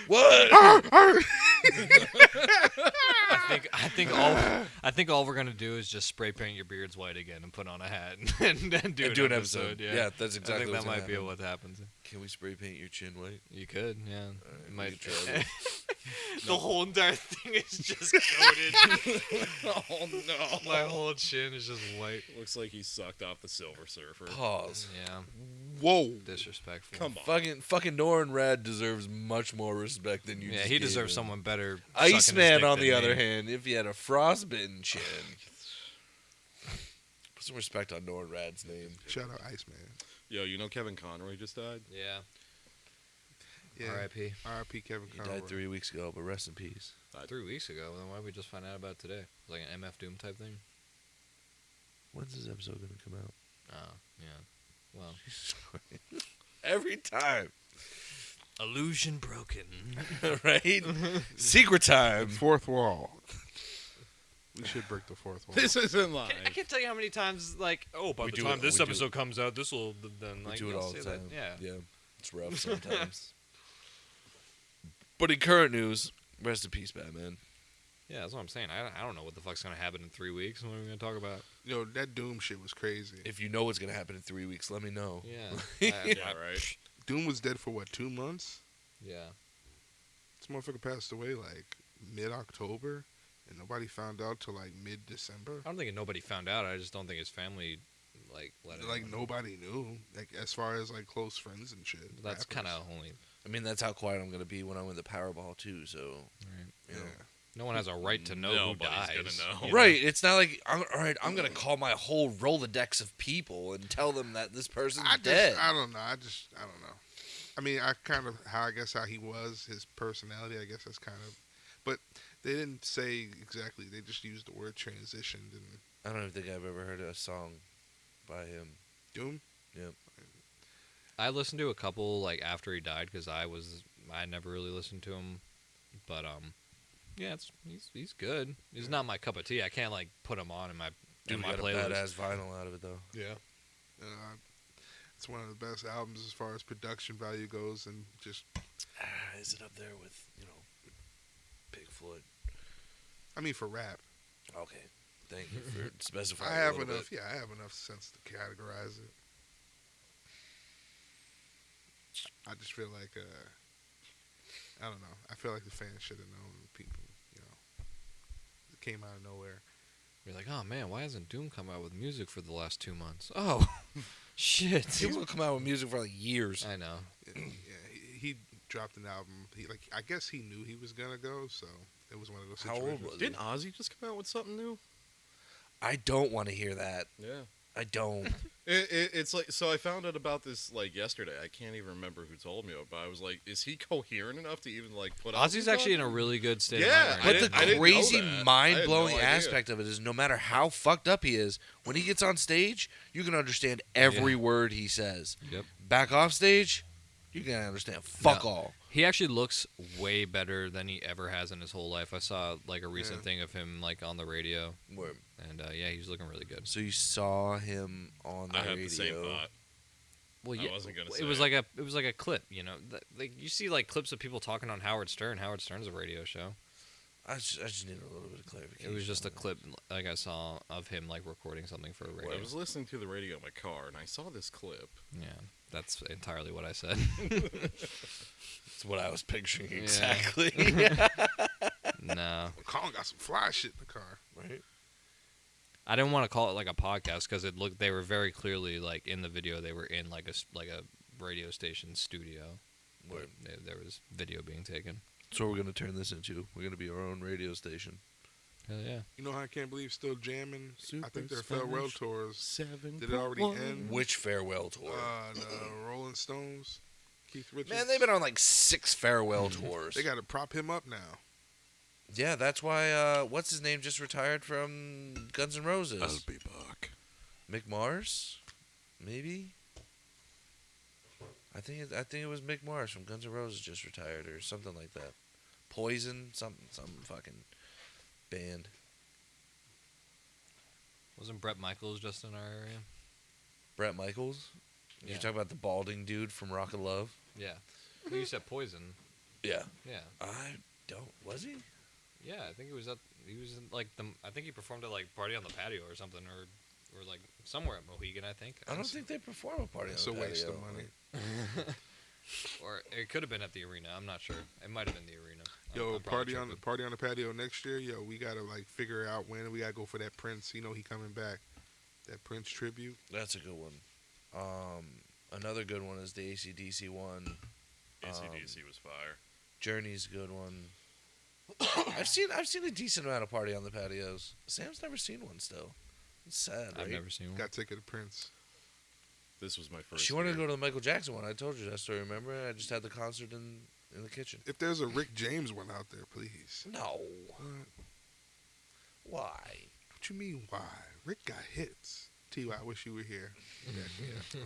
S3: What?
S4: I think all we're gonna do is just spray paint your beards white again and put on a hat and do an episode. Yeah,
S3: that's exactly.
S4: I think
S3: what's
S4: that
S3: gonna
S4: might be
S3: happen.
S4: what happens.
S3: Can we spray paint your chin white?
S4: You could, yeah.
S3: Alright,
S4: You might.
S3: we can try
S4: The whole entire thing is just coated.
S2: Oh no.
S4: My whole chin is just white.
S2: Looks like he sucked off the Silver Surfer.
S3: Pause.
S4: Yeah,
S1: Whoa.
S4: disrespectful.
S2: Come on.
S3: Fucking Norin Rad deserves much more respect than you.
S4: Yeah,
S3: just
S4: he
S3: gave
S4: deserves
S3: him.
S4: someone better. sucking his
S3: Iceman,
S4: dick
S3: on
S4: than
S3: the
S4: me.
S3: other hand, if he had a frostbitten chin. Put some respect on Norin Rad's name.
S1: Shout out Iceman.
S2: Yo, you know Kevin Conroy just died?
S4: Yeah.
S1: Yeah.
S4: R.I.P.
S1: R.I.P. Kevin
S3: He
S1: Conroy.
S3: died 3 weeks ago, but rest in peace.
S4: 3 weeks ago. Then why did we just find out about it today? Like an MF Doom type thing.
S3: When's this episode gonna come out?
S4: Oh, yeah. Well,
S3: Every time,
S4: illusion broken.
S3: right? Secret time.
S1: Fourth wall. We should break the fourth wall.
S2: This isn't live.
S4: I can't tell you how many times, like, oh, by
S3: We
S4: the
S3: do
S4: time
S3: it-
S4: this
S3: we do-
S4: episode comes out, this will then
S3: We
S4: like
S3: do it
S4: you'll
S3: all the
S4: see that.
S3: time.
S4: Yeah.
S3: It's rough sometimes. But in current news, rest in peace, Batman.
S4: Yeah, that's what I'm saying. I don't know what the fuck's gonna happen in 3 weeks. What are we gonna talk about?
S1: Yo, that Doom shit was crazy.
S3: If you know what's gonna happen in 3 weeks, let me know.
S4: Yeah.
S2: Yeah, right.
S1: Doom was dead for what, 2 months?
S4: Yeah.
S1: This motherfucker passed away like mid-October, and nobody found out till like mid-December.
S4: I don't think nobody found out. I just don't think his family like let it.
S1: Like nobody knew. Like as far as like close friends and shit.
S4: That's
S1: rappers.
S4: kind of only.
S3: I mean, that's how quiet I'm gonna be when I win the Powerball too. So,
S4: Right.
S3: you know.
S1: Yeah.
S4: No one has a right to know who
S2: Nobody's
S4: dies.
S2: gonna know.
S4: you
S3: Right, it's not like all right. I'm gonna call my whole Rolodex of people and tell them that this person's dead.
S1: I don't know. I don't know. I mean, I kind of how he was, his personality. I guess that's kind of, but they didn't say exactly. They just used the word transitioned, and
S3: I don't even think I've ever heard a song by him.
S1: Doom.
S3: Yep.
S4: I listened to a couple like after he died because I never really listened to him, but yeah, he's good. He's not my cup of tea. I can't like put him on in my
S3: Got
S4: playlist.
S3: a badass vinyl out of it though.
S4: Yeah.
S1: It's one of the best albums as far as production value goes, and just
S3: Is it up there with Pink Floyd?
S1: I mean for rap,
S3: Okay, thank you for specifying.
S1: I
S3: a
S1: have
S3: little
S1: enough.
S3: bit.
S1: Yeah, I have enough sense to categorize it. I just feel like I don't know. I feel like the fans should have known. People, it came out of nowhere.
S4: You're like, oh man, why hasn't Doom come out with music for the last 2 months? Oh, shit.
S3: He will come out with music for like years.
S4: I know.
S1: Yeah, he dropped an album. I guess he knew he was gonna go, so it was one of those
S3: How
S1: situations.
S3: old was he?
S2: Didn't Ozzy just come out with something new?
S3: I don't want to hear that.
S2: Yeah.
S3: I don't.
S2: It's like, so I found out about this like yesterday. I can't even remember who told me about it. I was like, is he coherent enough to even like put out
S4: Ozzy's actually in a really good state.
S2: Yeah,
S4: of mind
S2: I
S4: right
S3: But
S2: didn't-
S4: now.
S3: the
S2: know
S3: crazy,
S2: that. I had
S3: mind-blowing
S2: no idea.
S3: aspect of it is no matter how fucked up he is, when he gets on stage, you can understand every word he says.
S4: Yep.
S3: Back off stage, you can understand fuck
S4: No.
S3: all.
S4: He actually looks way better than he ever has in his whole life. I saw like a recent thing of him like on the radio, and yeah, he's looking really good.
S3: So you saw him on the
S2: I had
S3: radio.
S2: the same thought.
S4: Well,
S2: I
S4: yeah,
S2: wasn't gonna
S4: it
S2: say
S4: was
S2: it.
S4: like a clip, you know. Like you see like clips of people talking on Howard Stern. Howard Stern's a radio show.
S3: I just need a little bit of clarification.
S4: It was just a
S3: on that.
S4: clip like I saw of him like recording something for a radio.
S2: I was listening to the radio in my car and I saw this clip.
S4: Yeah, that's entirely what I said.
S3: That's what I was picturing
S4: Yeah.
S3: exactly.
S4: No,
S1: Colin got some fly shit in the car.
S3: Right?
S4: I didn't want to call it like a podcast because it looked. They were very clearly like in the video. They were in like a radio station studio. Where there was video being taken.
S3: So we're gonna turn this into. We're gonna be our own radio station.
S4: Hell yeah.
S1: You know how I can't believe still jamming? I think their
S2: Super
S1: farewell
S2: Smash
S1: tours
S2: 7.
S1: did it already end.
S3: Which farewell tour?
S1: The Rolling Stones, Keith Richards.
S3: Man, they've been on like 6 farewell tours.
S1: They got to prop him up now.
S3: Yeah, that's why. What's his name just retired from Guns N' Roses?
S5: I'll be back.
S3: Mick Mars, maybe. I think it was Mick Mars from Guns N' Roses just retired or something like that. Poison, some fucking band.
S4: Wasn't Brett Michaels just in our area?
S3: Brett Michaels.
S4: Yeah.
S3: You talk about the balding dude from Rock and Love?
S4: Yeah. Well, you said Poison.
S3: Yeah.
S4: Yeah.
S3: I don't. Was he?
S4: Yeah, I think he was in like I think he performed at like Party on the Patio or something, or like somewhere at Mohegan, I think.
S3: I don't think they perform a party
S1: It's
S3: on
S1: a
S3: the
S1: waste of
S3: patio.
S1: money.
S4: Or it could have been at the arena. I'm not sure. It might have been the arena.
S1: Yo,
S4: I'm probably
S1: party on the patio next year. Yo, we gotta like figure out when we gotta go for that Prince. You know he coming back. That Prince tribute.
S3: That's a good one. Another good one is the AC/DC one.
S2: AC/DC was fire.
S3: Journey's a good one. I've seen a decent amount of party on the patios. Sam's never seen one still. It's sad, right?
S4: I've never seen one.
S1: Got ticket to Prince.
S2: This was my first
S3: She wanted to
S2: year.
S3: go to the Michael Jackson one. I told you that story, remember? I just had the concert in the kitchen.
S1: If there's a Rick James one out there, please.
S3: No.
S1: What?
S3: Why?
S1: What you mean? Why? Rick got hits. T.Y., I wish you were here. Yeah.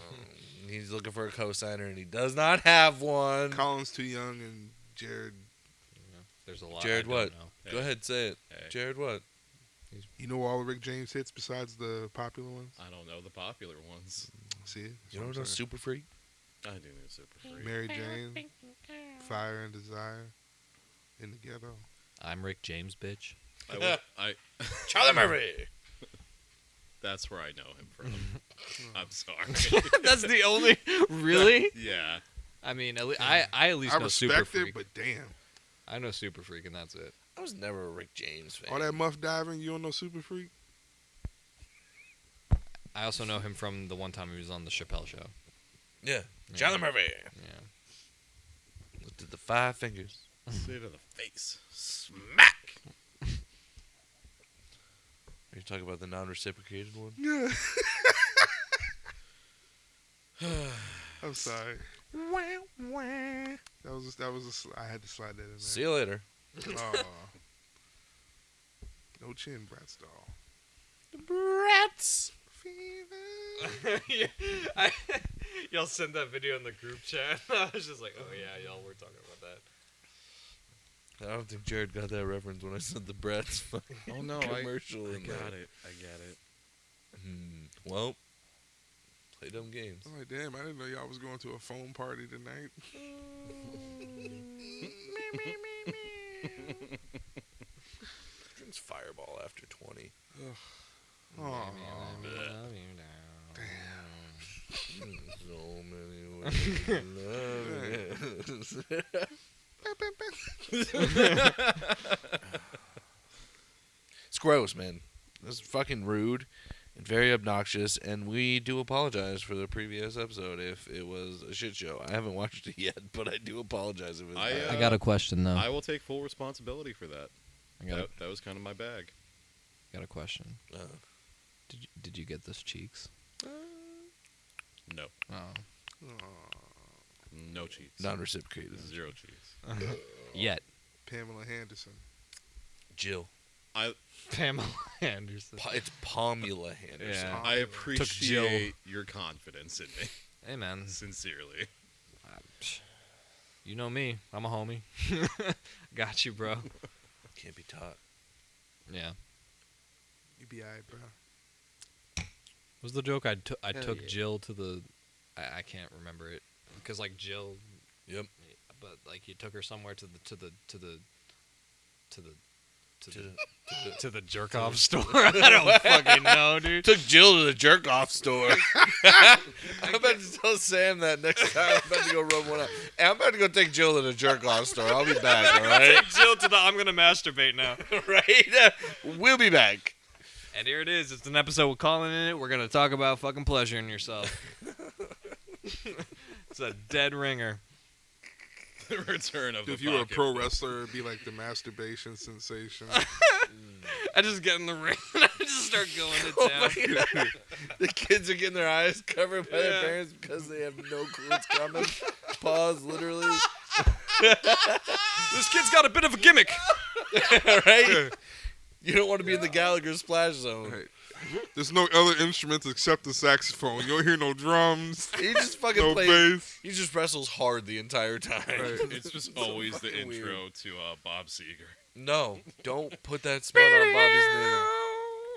S3: He's looking for a co-signer, and he does not have one.
S1: Colin's too young, and Jared.
S4: There's a lot.
S3: Jared,
S4: I don't
S3: what?
S4: know.
S2: Hey.
S3: Go ahead, say it.
S2: Hey.
S3: Jared, what?
S1: You know all the Rick James hits besides the popular ones?
S2: I don't know the popular ones.
S1: See? That's
S3: You
S1: what
S3: don't
S1: I'm
S3: know
S1: saying.
S3: Super Freak?
S2: I do know Super Free.
S1: Mary Jane, Fire and Desire, In the Ghetto.
S4: I'm Rick James, bitch.
S2: I
S3: Charlie Murphy!
S2: that's where I know him from. I'm sorry.
S4: That's the only. Really?
S2: Yeah.
S4: I mean, I at least
S1: I
S4: know Super
S1: respect
S4: Freak.
S1: it, but damn.
S4: I know Super Freak, and that's it.
S3: I was never a Rick James fan.
S1: All that muff diving, you don't know Super Freak?
S4: I also know him from the one time he was on the Chappelle Show.
S3: Yeah.
S4: Yeah.
S3: Charlie Murphy!
S4: Yeah.
S3: Looked at the 5 fingers.
S2: Say to the face. Smack!
S3: Are you talking about the non-reciprocated one?
S1: Yeah. I'm sorry. I had to slide that in there.
S3: See you later.
S1: Aw. No chin, Bratz doll.
S3: The brats.
S4: Yeah, y'all sent that video in the group chat. I was just like, oh yeah, y'all were talking about that.
S3: I don't think Jared got that reference when I said the brats fucking
S2: Oh no,
S3: commercial.
S2: I
S3: in there.
S2: got it. I get it.
S3: Well, play dumb games.
S1: I'm like, damn, I didn't know y'all was going to a foam party tonight.
S3: Drinks Fireball after 20.
S1: Oh,
S3: So many ways to love It's gross, man. That's fucking rude and very obnoxious, and we do apologize for the previous episode if it was a shit show. I haven't watched it yet, but I do apologize if it's bad.
S4: I got a question though.
S2: I will take full responsibility for that.
S4: I
S2: That was kind of my bag.
S4: got a question.
S3: Uh,
S4: Did you get those cheeks?
S2: No.
S4: Oh.
S2: No cheats.
S3: non-reciprocated.
S2: 0 cheats.
S4: Yet.
S1: Pamela Henderson.
S3: Jill.
S4: Pamela Anderson.
S3: It's Pomula Henderson.
S4: Yeah.
S2: I
S4: Jill.
S2: appreciate your confidence in me.
S4: Hey man,
S2: Sincerely.
S4: you know me. I'm a homie. Got you, bro.
S3: Can't be taught.
S4: Yeah.
S1: You be alright, bro.
S4: Was the joke I took
S3: yeah.
S4: Jill to the I can't remember it because like Jill.
S3: Yep.
S4: But like you took her somewhere to the jerk off store. I don't fucking know, dude.
S3: Took Jill to the jerk off store. I'm about to tell Sam that next time. I'm about to go rub one out. Hey, I'm about to go take Jill to the jerk off store. I'll be back, all right?
S4: Take Jill to the I'm gonna masturbate now.
S3: Right? We'll be back.
S4: And here it is. It's an episode with Colin in it. We're gonna talk about fucking pleasuring yourself. It's a dead ringer.
S2: The return of
S1: Dude, if
S2: the
S1: you were a
S2: pocket
S1: pro
S2: full.
S1: wrestler, it'd be like the masturbation sensation.
S4: I just get in the ring and I just start going to town.
S3: The kids are getting their eyes covered by
S4: Yeah.
S3: their parents because they have no clue what's coming. Pause, literally.
S4: This kid's got a bit of a gimmick.
S3: Right? You don't want to be in the Gallagher splash zone.
S1: Right. There's no other instruments except the saxophone. You don't hear no drums,
S3: He just fucking
S1: no
S3: plays.
S1: bass.
S3: He just wrestles hard the entire time.
S1: Right.
S2: It's just
S3: So
S2: always the
S3: fucking
S2: intro
S3: weird.
S2: to Bob Seger.
S3: No, don't put that smut on Bobby's name.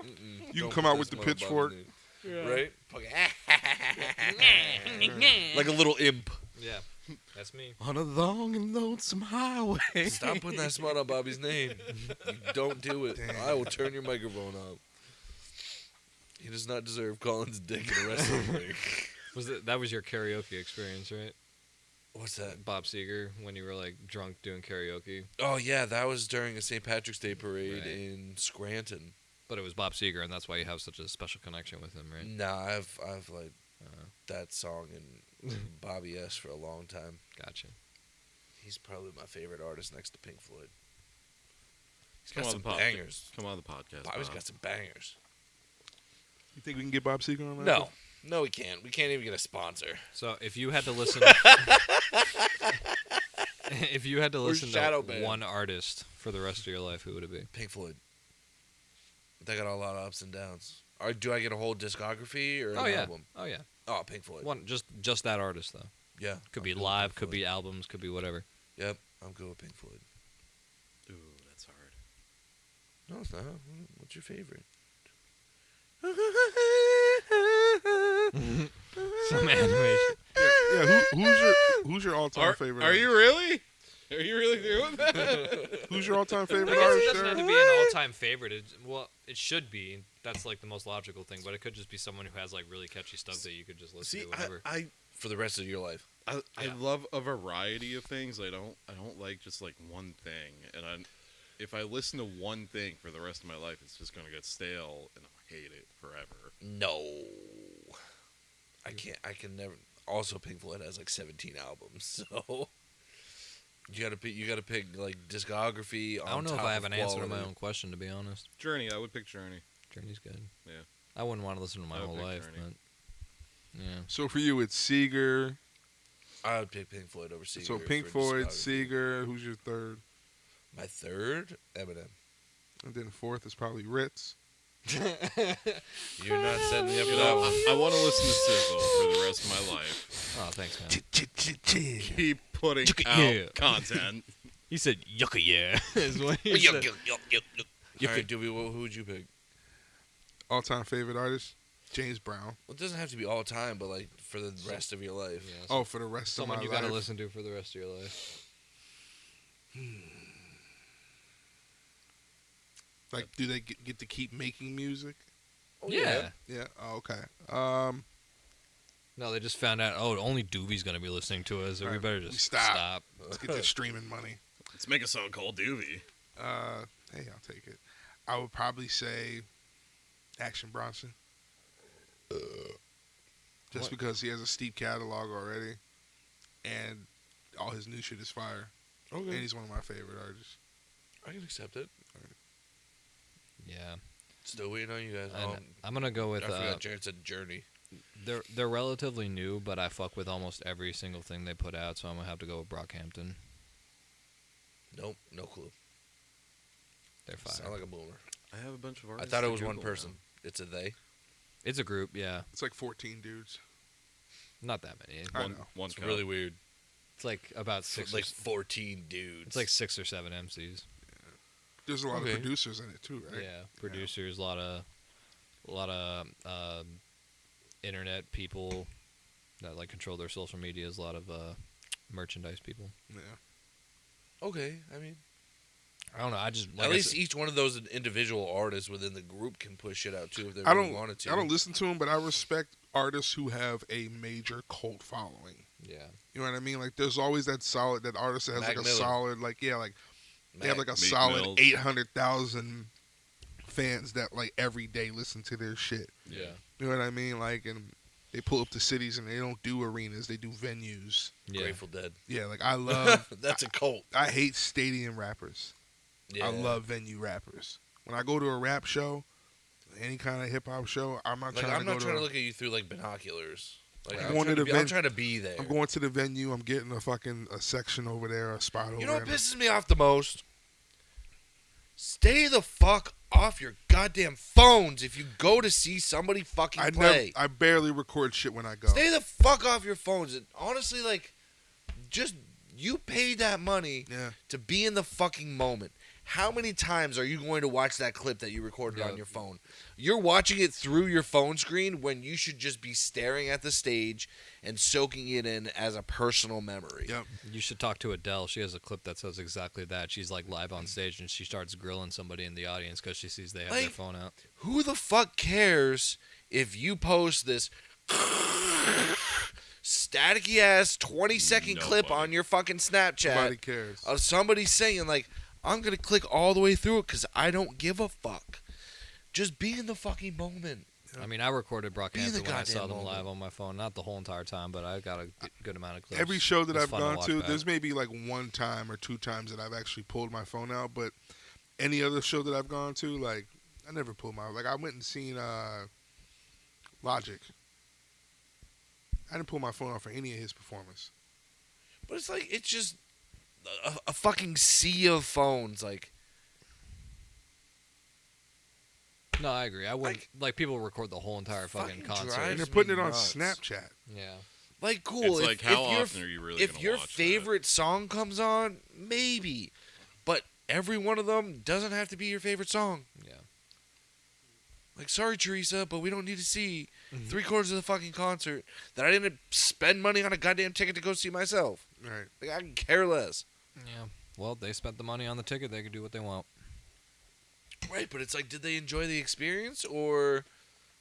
S3: Mm-mm,
S1: You
S3: don't
S1: can come
S3: put
S1: out
S3: that
S1: with the
S3: smut on
S1: pitchfork.
S3: Bobby's name. Right? Like a little imp.
S4: Yeah, that's me.
S2: On a long and lonesome highway.
S3: Stop putting that smut on Bobby's name. You don't do it.
S1: Damn.
S3: I will turn your microphone off. He does not deserve Colin's dick in a wrestling ring.
S4: That was your karaoke experience, right?
S3: What's that?
S4: Bob Seger, when you were like drunk doing karaoke.
S3: Oh yeah, that was during a St. Patrick's Day parade
S4: Right.
S3: in Scranton.
S4: But it was Bob Seger, and that's why you have such a special connection with him, right?
S3: Nah, I've like
S4: Uh,
S3: that song and Bobby S for a long time.
S4: gotcha.
S3: He's probably my favorite artist next to Pink Floyd. He's
S2: Come
S3: got
S2: on
S3: some
S2: the podcast.
S3: bangers.
S2: Come on the podcast.
S3: Bobby's
S2: Bob.
S3: got some bangers.
S1: You think we can get Bob Seger on that?
S3: No, we can't. We can't even get a sponsor.
S4: So if you had to listen, if you had to
S3: Or
S4: listen
S3: shadow
S4: to
S3: band.
S4: one artist for the rest of your life, who would it be?
S3: Pink Floyd. They got a lot of ups and downs. Or do I get a whole discography or an album?
S4: Oh yeah.
S3: Oh, Pink Floyd.
S4: One just that artist though.
S3: Yeah.
S4: Could
S3: I'm
S4: be
S3: good with
S4: live,
S3: Pink
S4: could
S3: Floyd.
S4: be albums, could be whatever.
S3: Yep, I'm good with Pink Floyd.
S2: Ooh, that's hard.
S3: No, it's not. What's your favorite?
S4: Some animation.
S1: Yeah. Who's your all-time favorite?
S2: Are you
S1: artist?
S2: really? Are you really doing that?
S1: Who's your all-time
S4: I
S1: favorite
S4: guess it
S1: artist?
S4: doesn't have
S1: Jared?
S4: to be an all-time favorite. It should be. That's like the most logical thing. But it could just be someone who has like really catchy stuff that you could just listen
S2: See,
S4: to whenever.
S3: For the rest of your life.
S2: I
S4: Yeah.
S2: love a variety of things. I don't like just like one thing. And if I listen to one thing for the rest of my life, it's just gonna get stale and I'll hate it forever.
S3: No. I can't. I can never. Also, Pink Floyd has like 17 albums, so you gotta pick like discography.
S4: I don't know if
S3: top
S4: I have
S3: of
S4: an answer to my
S3: quality.
S4: own question, to be honest.
S2: Journey, I would pick Journey.
S4: Journey's good.
S2: Yeah.
S4: I wouldn't want to listen to my
S2: I would
S4: whole
S2: pick
S4: life,
S2: Journey.
S4: but yeah.
S1: So for you, it's Seeger.
S3: I would pick Pink Floyd over Seeger.
S1: So Pink
S3: for
S1: Floyd,
S3: discography.
S1: Seeger. Who's your third?
S3: My third, Eminem.
S1: And then fourth is probably Ritz.
S3: You're not setting me up for
S2: You
S3: that
S2: know,
S3: one.
S2: I want to listen to Sizzle for the rest of my life.
S4: Oh, thanks, man.
S2: Keep putting out
S4: Yeah.
S2: content.
S4: He said, "Yucca, yeah." Is what he
S3: Yuck,
S4: said.
S3: yuck, yuck, yuck, yuck. All right, Doobie, who would you pick?
S1: All-time favorite artist, James Brown.
S3: Well, it doesn't have to be all time, but like for the rest of your life.
S4: Yeah,
S1: Oh, for the rest
S4: someone
S1: of my
S4: you
S1: life.
S4: gotta listen to for the rest of your life.
S1: Like, do they get to keep making music?
S3: Oh,
S4: Yeah.
S1: Yeah. Oh, okay.
S4: No, they just found out. Oh, only Doobie's gonna be listening to us. So we
S1: Right.
S4: better
S1: We
S4: just
S1: stop. Let's get that streaming money.
S2: Let's make a song called Doobie.
S1: Hey, I'll take it. I would probably say Action Bronson. Just
S3: What?
S1: because he has a steep catalog already, and all his new shit is fire. And
S3: Okay.
S1: he's one of my favorite artists.
S3: I can accept it.
S4: Yeah.
S3: Still waiting on you guys.
S4: And I'm gonna go with.
S3: I forgot Jared said Journey.
S4: They're relatively new, but I fuck with almost every single thing they put out. So I'm gonna have to go with Brockhampton.
S3: Nope, no clue.
S4: They're fire.
S3: Sound like a boomer.
S2: I have a bunch of
S3: I
S2: artists.
S3: thought it
S2: to
S3: was one
S2: Google
S3: person.
S2: now.
S3: It's a they.
S4: It's a group, yeah.
S1: It's like 14 dudes.
S4: Not that many.
S1: I
S2: One,
S1: know.
S2: one
S3: It's
S2: cut.
S3: really weird.
S4: It's like about six.
S3: Like
S4: or,
S3: 14 dudes.
S4: it's like 6 or 7 MCs.
S1: There's a lot
S3: Okay.
S1: of producers in it too, right?
S4: Yeah, producers, a lot of internet people that like control their social medias. A lot of merchandise people.
S1: Yeah.
S3: Okay, I mean,
S4: I don't know. I just like
S3: at
S4: I
S3: least
S4: said-
S3: each one of those individual artists within the group can push shit out too if they
S1: I
S3: really
S1: don't.
S3: wanted to.
S1: I don't listen to them, but I respect artists who have a major cult following.
S4: yeah.
S1: You know what I mean? Like, there's always that artist that has
S3: Mac
S1: like a
S3: Miller.
S1: solid, like, yeah, like they have like a
S2: Meek
S1: solid
S2: Mills.
S1: 800,000 fans that like every day listen to their shit.
S4: Yeah.
S1: You know what I mean? Like, and they pull up to cities and they don't do arenas; they do venues.
S4: Yeah.
S3: Grateful Dead.
S1: Yeah, like I love.
S3: That's a cult.
S1: I hate stadium rappers.
S3: Yeah.
S1: I love venue rappers. When I go to a rap show, any kind of hip hop show, I'm not
S3: Like,
S1: trying
S3: I'm
S1: to go
S3: not trying
S1: to.
S3: to look at you through like binoculars. Like,
S1: I'm
S3: I'm,
S1: going
S3: trying
S1: to
S3: to
S1: the
S3: be, I'm
S1: ven-
S3: trying to be there.
S1: I'm going to the venue. I'm getting a section over there, a spot over
S3: You know what
S1: there.
S3: pisses me off the most? Stay the fuck off your goddamn phones if you go to see somebody fucking play.
S1: I barely record shit when I go.
S3: Stay the fuck off your phones. And honestly, like, just you paid that money
S1: Yeah.
S3: to be in the fucking moment. How many times are you going to watch that clip that you recorded
S4: Yeah.
S3: on your phone? You're watching it through your phone screen when you should just be staring at the stage and soaking it in as a personal memory.
S1: Yep.
S4: You should talk to Adele. She has a clip that says exactly that. She's like live on stage and she starts grilling somebody in the audience because she sees they have their
S3: Like-
S4: phone out.
S3: Who the fuck cares if you post this staticky ass 20-second clip
S2: Nobody.
S3: on your fucking Snapchat
S1: Nobody cares.
S3: of somebody saying, like, I'm going to click all the way through it because I don't give a fuck. Just be in the fucking moment.
S4: I mean, I recorded
S3: Be the
S4: Brockhampton when I saw
S3: goddamn
S4: them
S3: moment.
S4: live on my phone. Not the whole entire time, but I got a good amount of clips.
S1: Every show that
S4: It's
S1: I've
S4: fun
S1: gone
S4: watch
S1: to,
S4: back.
S1: there's maybe like one time or two times that I've actually pulled my phone out. But any other show that I've gone to, like, I never pulled my. Like, I went and seen Logic. I didn't pull my phone out for any of his performance.
S3: But it's like, it's just a fucking sea of phones. Like,
S4: No, I agree. I wouldn't like people record the whole entire fucking
S3: Fucking
S4: concert.
S3: drives
S1: And they're
S3: me
S1: putting it on
S3: nuts.
S1: Snapchat.
S4: Yeah.
S3: Like, cool.
S2: It's
S3: if,
S2: like, how
S3: if your-
S2: often are you really
S3: If
S2: gonna
S3: your
S2: watch that?
S3: favorite song comes on, maybe. But every one of them doesn't have to be your favorite song.
S4: Yeah.
S3: Like, sorry, Teresa, but we don't need to see
S1: Mhm.
S3: 3/4 of the fucking concert that I didn't spend money on a goddamn ticket to go see myself.
S1: Right.
S3: Like, I can care less.
S4: Yeah. Well, they spent the money on the ticket. They can do what they want.
S3: Right, but it's like, did they enjoy the experience, or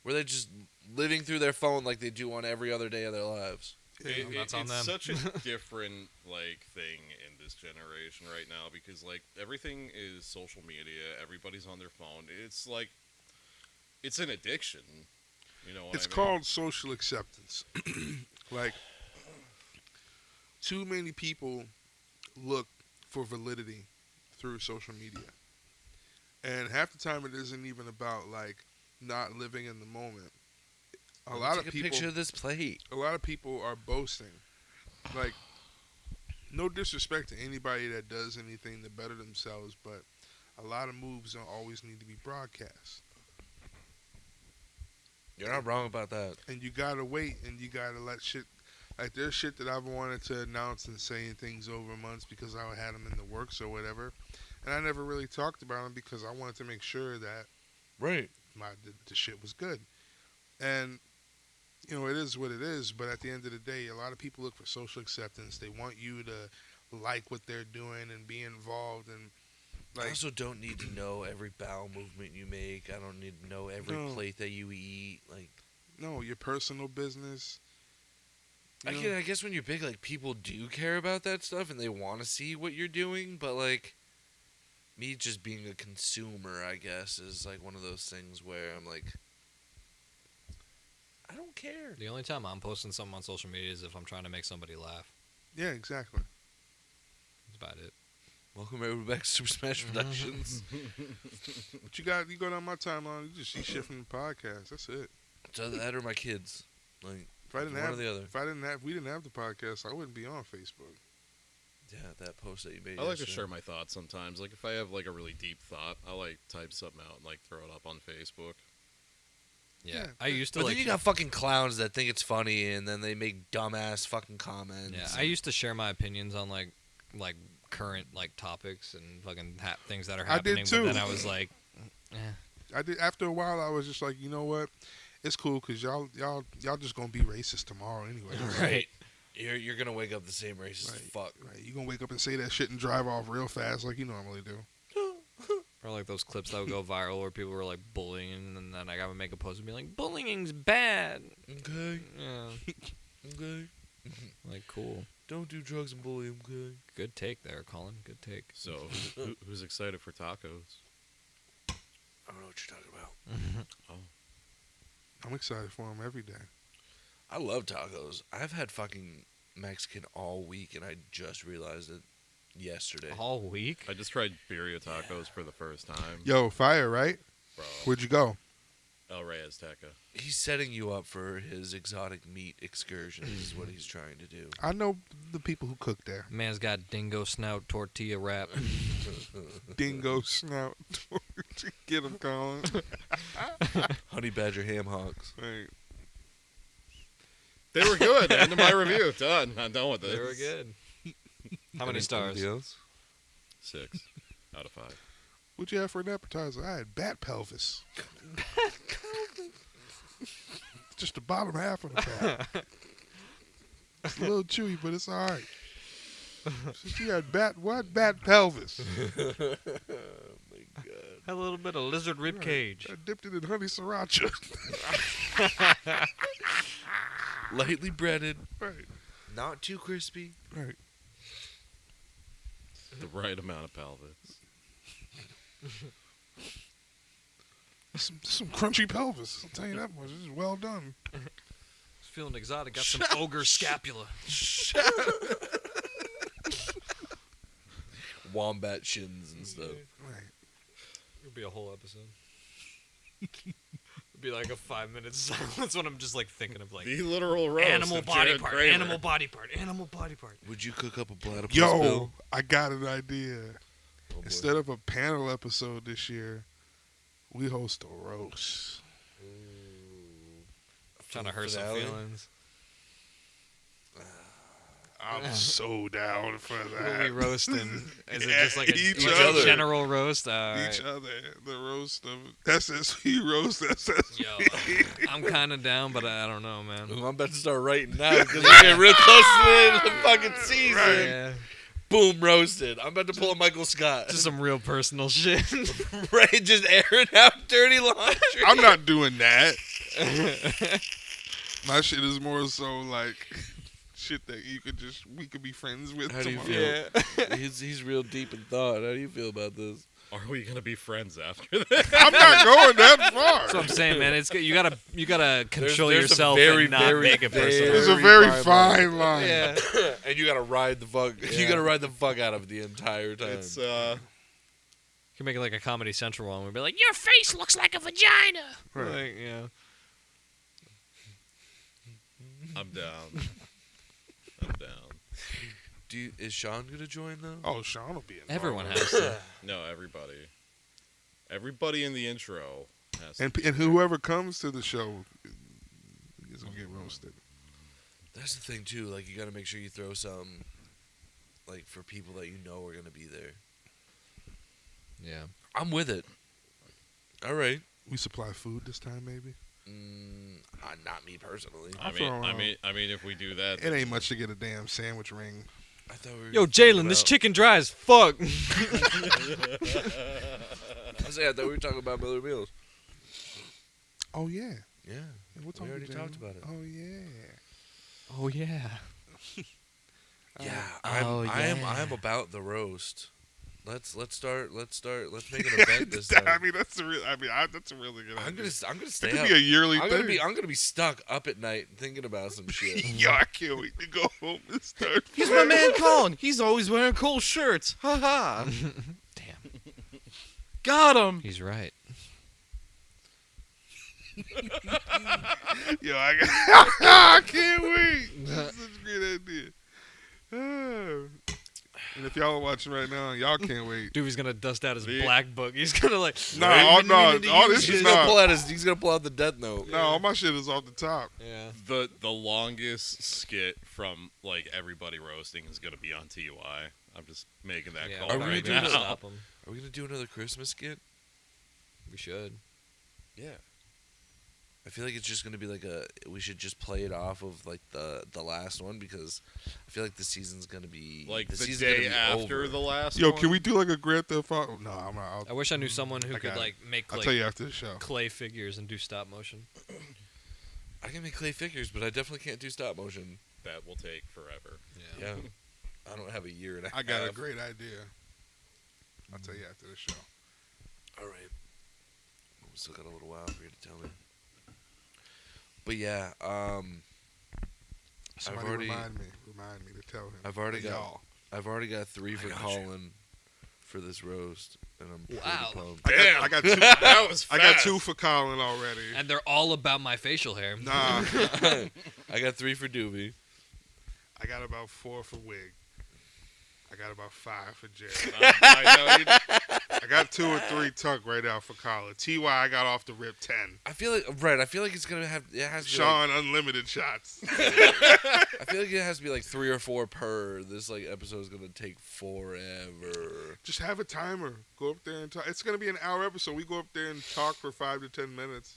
S3: were they just living through their phone like they do on every other day of their lives?
S4: That's on
S2: it's
S4: them.
S2: such a different like thing in this generation right now because like everything is social media. Everybody's on their phone. It's like it's an addiction. You know what
S1: It's
S2: I mean?
S1: called social acceptance. Like, too many people look for validity through social media. And half the time it isn't even about, like, not living in the moment. A lot of
S3: Take a
S1: people
S3: picture of this plate.
S1: are boasting. Like, no disrespect to anybody that does anything to better themselves, but a lot of moves don't always need to be broadcast.
S3: You're not wrong about that.
S1: And you gotta wait, and you gotta let shit. Like there's shit that I've wanted to announce and saying things over months because I had them in the works or whatever, and I never really talked about them because I wanted to make sure that
S3: Right.
S1: the shit was good. And you know, it is what it is. But at the end of the day, a lot of people look for social acceptance. They want you to like what they're doing and be involved. And
S3: I
S1: like,
S3: also don't need to know every bowel movement you make. I don't need to know every
S1: No.
S3: plate that you eat. Like,
S1: no, your personal business. You know?
S3: I guess when you're big, like, people do care about that stuff and they want to see what you're doing. But, like, me just being a consumer, I guess, is, like, one of those things where I'm like, I don't care.
S4: The only time I'm posting something on social media is if I'm trying to make somebody laugh.
S1: Yeah, exactly.
S4: That's about it.
S3: Welcome everybody back to Super Smash Productions.
S1: But you go down my timeline, you just see shit from the podcast. That's it.
S3: So that or my kids. Like,
S1: If I didn't
S3: one
S1: have,
S3: or the other.
S1: if we didn't have the podcast, I wouldn't be on Facebook.
S3: Yeah, that post that you made.
S2: I like to
S3: yesterday.
S2: share my thoughts sometimes. Like, if I have, like, a really deep thought, I'll, like, type something out and, like, throw it up on Facebook.
S4: Yeah,
S1: Yeah,
S4: I used to
S3: But
S4: like.
S3: then you got fucking clowns that think it's funny and then they make dumbass fucking comments.
S4: Yeah, I used to share my opinions on like current like topics and fucking things that are
S1: I did
S4: happening.
S1: too.
S4: But then I was like,
S1: I did. After a while, I was just like, you know what? It's cool because y'all just gonna be racist tomorrow anyway.
S4: right.
S3: You're gonna wake up the same racist
S1: Right.
S3: fuck.
S1: Right. You gonna wake up and say that shit and drive off real fast like you normally do.
S4: Or like those clips that would go viral where people were like bullying, and then I would make a post and be like, bullying's bad.
S3: Okay.
S4: Yeah,
S3: Okay.
S4: like cool.
S3: Don't do drugs and bully. Okay.
S4: Good take there, Colin. Good take.
S2: So, who's excited for tacos?
S3: I don't know what you're talking about.
S1: I'm excited for him every day.
S3: I love tacos. I've had fucking Mexican all week and I just realized it yesterday.
S4: All week.
S2: I just tried birria tacos for the first time.
S1: Yo, fire, right?
S2: Bro,
S1: Where'd you go?
S2: El Reyes Teca.
S3: He's setting you up for his exotic meat excursions is what he's trying to do.
S1: I know the people who cook there.
S4: Man's got dingo snout tortilla wrap.
S1: Dingo snout. Get him, Colin.
S3: Honey Badger ham hocks.
S1: Right.
S2: They were good. End of my review. Done. I'm done with this.
S4: They were good. How many stars?
S3: Anything else?
S2: 6 out of 5.
S1: What'd you have for an appetizer? I had bat pelvis. Just the bottom half of the bat. It's a little chewy, but it's all right. Since you had bat pelvis.
S3: Oh my god.
S4: A little bit of lizard rib cage.
S1: I dipped it in honey sriracha.
S3: Lightly breaded,
S1: Right,
S3: not too crispy.
S1: right.
S2: The right amount of pelvis.
S1: Some crunchy pelvis. I'll tell you that much. This is well done.
S4: It's feeling exotic. Got some ogre scapula.
S3: Wombat shins and stuff.
S1: Right.
S4: It'll be a whole episode. It'll be like a 5-minute silence when I'm just like thinking of like
S2: The literal roast
S4: animal
S2: of
S4: body
S2: Jared
S4: part,
S2: Kramer.
S4: animal body part, animal body part.
S3: Would you cook up a platypus
S1: Yo,
S3: bill?
S1: I got an idea.
S3: Oh, boy.
S1: Instead of a panel episode this year, we host a roast.
S4: Trying to hurt some
S3: Finale?
S4: feelings.
S1: I'm so down for
S4: Who are we
S1: that.
S4: roasting? Is it
S1: Yeah,
S4: just like a
S1: each
S3: other.
S4: general roast?
S1: Each other. The roast of SSP roast SSP.
S4: Yo, I'm kind of down, but I don't know, man.
S3: I'm about to start writing now because we're getting real close to the end of the fucking season.
S1: Right.
S4: Yeah,
S3: Boom, roasted. I'm about to pull a Michael Scott.
S4: just some real personal shit.
S3: right, just airing out dirty laundry.
S1: I'm not doing that. My shit is more so like shit that we could be friends with
S3: How do you
S1: tomorrow.
S3: feel? He's real deep in thought. How do you feel about this?
S2: Are we gonna be friends after this?
S1: I'm not going that far.
S4: That's what I'm saying, man. It's you gotta control
S3: there's some
S4: yourself
S3: very,
S4: and not
S3: very,
S4: make it personal.
S1: There's a
S3: very
S1: very
S3: fine
S1: fine line.
S4: Yeah,
S3: And you gotta ride the fuck. You
S4: Yeah.
S3: gotta ride the fuck out of it the entire time.
S2: It's
S4: you can make it like a Comedy Central one. We'd be like, "Your face looks like a vagina."
S1: Right.
S4: Like, yeah.
S2: I'm down. I'm down.
S3: Is Sean gonna join though?
S1: Oh, Sean will be in.
S4: Everyone has to.
S2: No, everybody. Everybody in the intro Has to
S1: And
S2: be
S1: and
S2: there.
S1: whoever comes to the show is gonna get roasted.
S3: That's the thing too. Like you got to make sure you throw some, like for people that you know are gonna be there.
S4: Yeah.
S3: I'm with it. All right.
S1: We supply food this time, maybe.
S3: Not me personally.
S2: I mean, if we do that,
S1: It ain't much to get a damn sandwich ring.
S3: I thought we were
S4: Yo,
S3: thinking
S4: Jalen, this
S3: about-
S4: chicken dry as fuck.
S3: I thought we were talking about Miller Meals.
S1: Oh yeah.
S3: Yeah.
S1: Hey, what's
S3: We
S1: on
S3: already
S1: the
S3: talked
S1: agenda?
S3: about it.
S1: Oh yeah.
S4: Oh yeah.
S3: Yeah,
S4: Oh,
S3: I am
S4: yeah.
S3: about the roast. Let's make an event this time.
S1: I mean, that's a real. That's a really good.
S3: I'm
S1: idea.
S3: gonna
S1: It
S3: stay
S1: could
S3: up.
S1: be a yearly
S3: I'm
S1: thing.
S3: gonna be stuck up at night thinking about some shit.
S1: Yo, I can't wait to go home and start.
S2: he's my man Colin. He's always wearing cool shirts. Ha ha.
S4: Damn.
S2: Got him.
S4: He's right.
S1: Yo, I can't wait. This is such a great idea. And if y'all are watching right now, y'all can't wait.
S4: Dude, he's gonna dust out his
S2: The-
S4: black book. He's gonna like.
S1: Nah, all this
S3: He's
S1: is
S3: gonna
S1: not.
S3: pull out the Death Note.
S1: No, all my shit is off the top.
S4: Yeah.
S2: The longest skit from like everybody roasting is gonna be on TUI. I'm just making that
S4: Yeah.
S2: call
S3: Are we
S2: right
S3: gonna do
S2: now.
S3: this?
S4: Stop him.
S3: Are we gonna do another Christmas skit?
S4: We should.
S2: Yeah.
S3: I feel like it's just gonna be like we should just play it off of like the last one because I feel like the season's gonna be
S2: Like the
S3: season's
S2: day
S3: gonna be
S2: after
S3: over.
S2: the last
S1: Yo,
S2: one.
S1: can we do like a Grand Theft Auto? No, I'm not.
S4: I wish I knew someone who
S1: I
S4: could
S1: got it.
S4: like make
S1: I'll
S4: like
S1: tell you after the show.
S4: clay figures and do stop motion.
S3: I can make clay figures, but I definitely can't do stop motion.
S2: That will take forever.
S3: Yeah, I don't have a year and a half.
S1: I got a great idea. I'll tell you after the show.
S3: All right, we still got a little while for you to tell me. But yeah,
S1: Somebody
S3: already-
S1: remind me to tell him.
S3: I've already
S1: Hey,
S3: got
S1: y'all.
S3: I've already got 3 for
S1: got you.
S3: Colin for this roast, and I'm pretty
S4: Wow.
S3: pumped.
S1: I got two.
S2: That was
S1: I got
S2: fast.
S1: 2 for Colin already.
S4: And they're all about my facial hair.
S1: Nah,
S3: I got 3 for Doobie.
S1: I got about 4 for Wig. I got about 5 for Jay.
S2: I know you.
S1: I got 2 or 3 tucked right out for Colin. Ty, I got off the rip 10.
S3: I feel like it's gonna have. It has to be
S1: Sean, unlimited shots.
S3: I feel like it has to be like 3 or 4 per. This like episode is gonna take forever.
S1: Just have a timer. Go up there and talk. It's gonna be an hour episode. We go up there and talk for 5 to 10 minutes.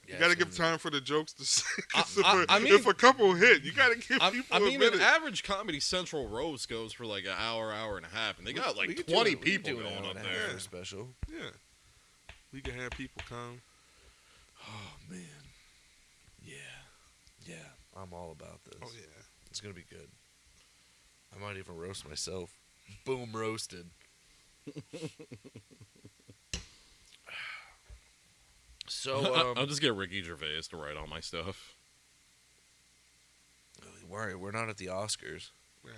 S1: You gotta give time for the jokes to say. 'Cause if a couple hit, you gotta give people
S2: I mean,
S1: a minute.
S2: an average Comedy Central roast goes for like an hour and a half, and they got
S3: We
S2: like
S3: could
S2: 20
S3: we could
S2: people
S3: do an
S2: going
S3: hour
S2: up
S3: and a half
S2: there.
S3: for a special.
S1: Yeah, we can have people come.
S3: Oh man, yeah, I'm all about this.
S1: Oh yeah.
S3: It's gonna be good. I might even roast myself. Boom, roasted. So
S2: I'll just get Ricky Gervais to write all my stuff.
S3: we're not at the Oscars.
S1: Right.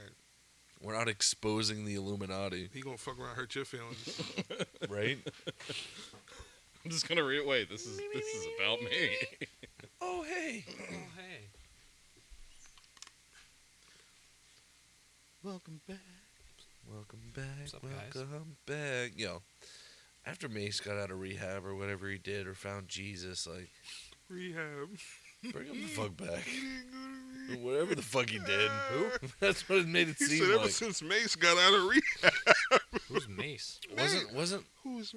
S3: We're not exposing the Illuminati,
S1: He gonna fuck around, hurt your feelings.
S3: right?
S2: I'm just gonna read. Wait, this is about me.
S3: Oh hey.
S4: Oh hey.
S2: Welcome back.
S3: Welcome back.
S4: What's up, guys?
S3: Welcome back. Yo, after Mace got out of rehab or whatever he did or found Jesus, like,
S1: Rehab.
S3: bring him the fuck back.
S1: He didn't go to rehab.
S3: Whatever the fuck he did. Who? That's what it made it
S1: He
S3: seem
S1: said ever
S3: like.
S1: since Mace got out of rehab.
S4: Who's Mace?
S3: Wasn't
S1: Who's?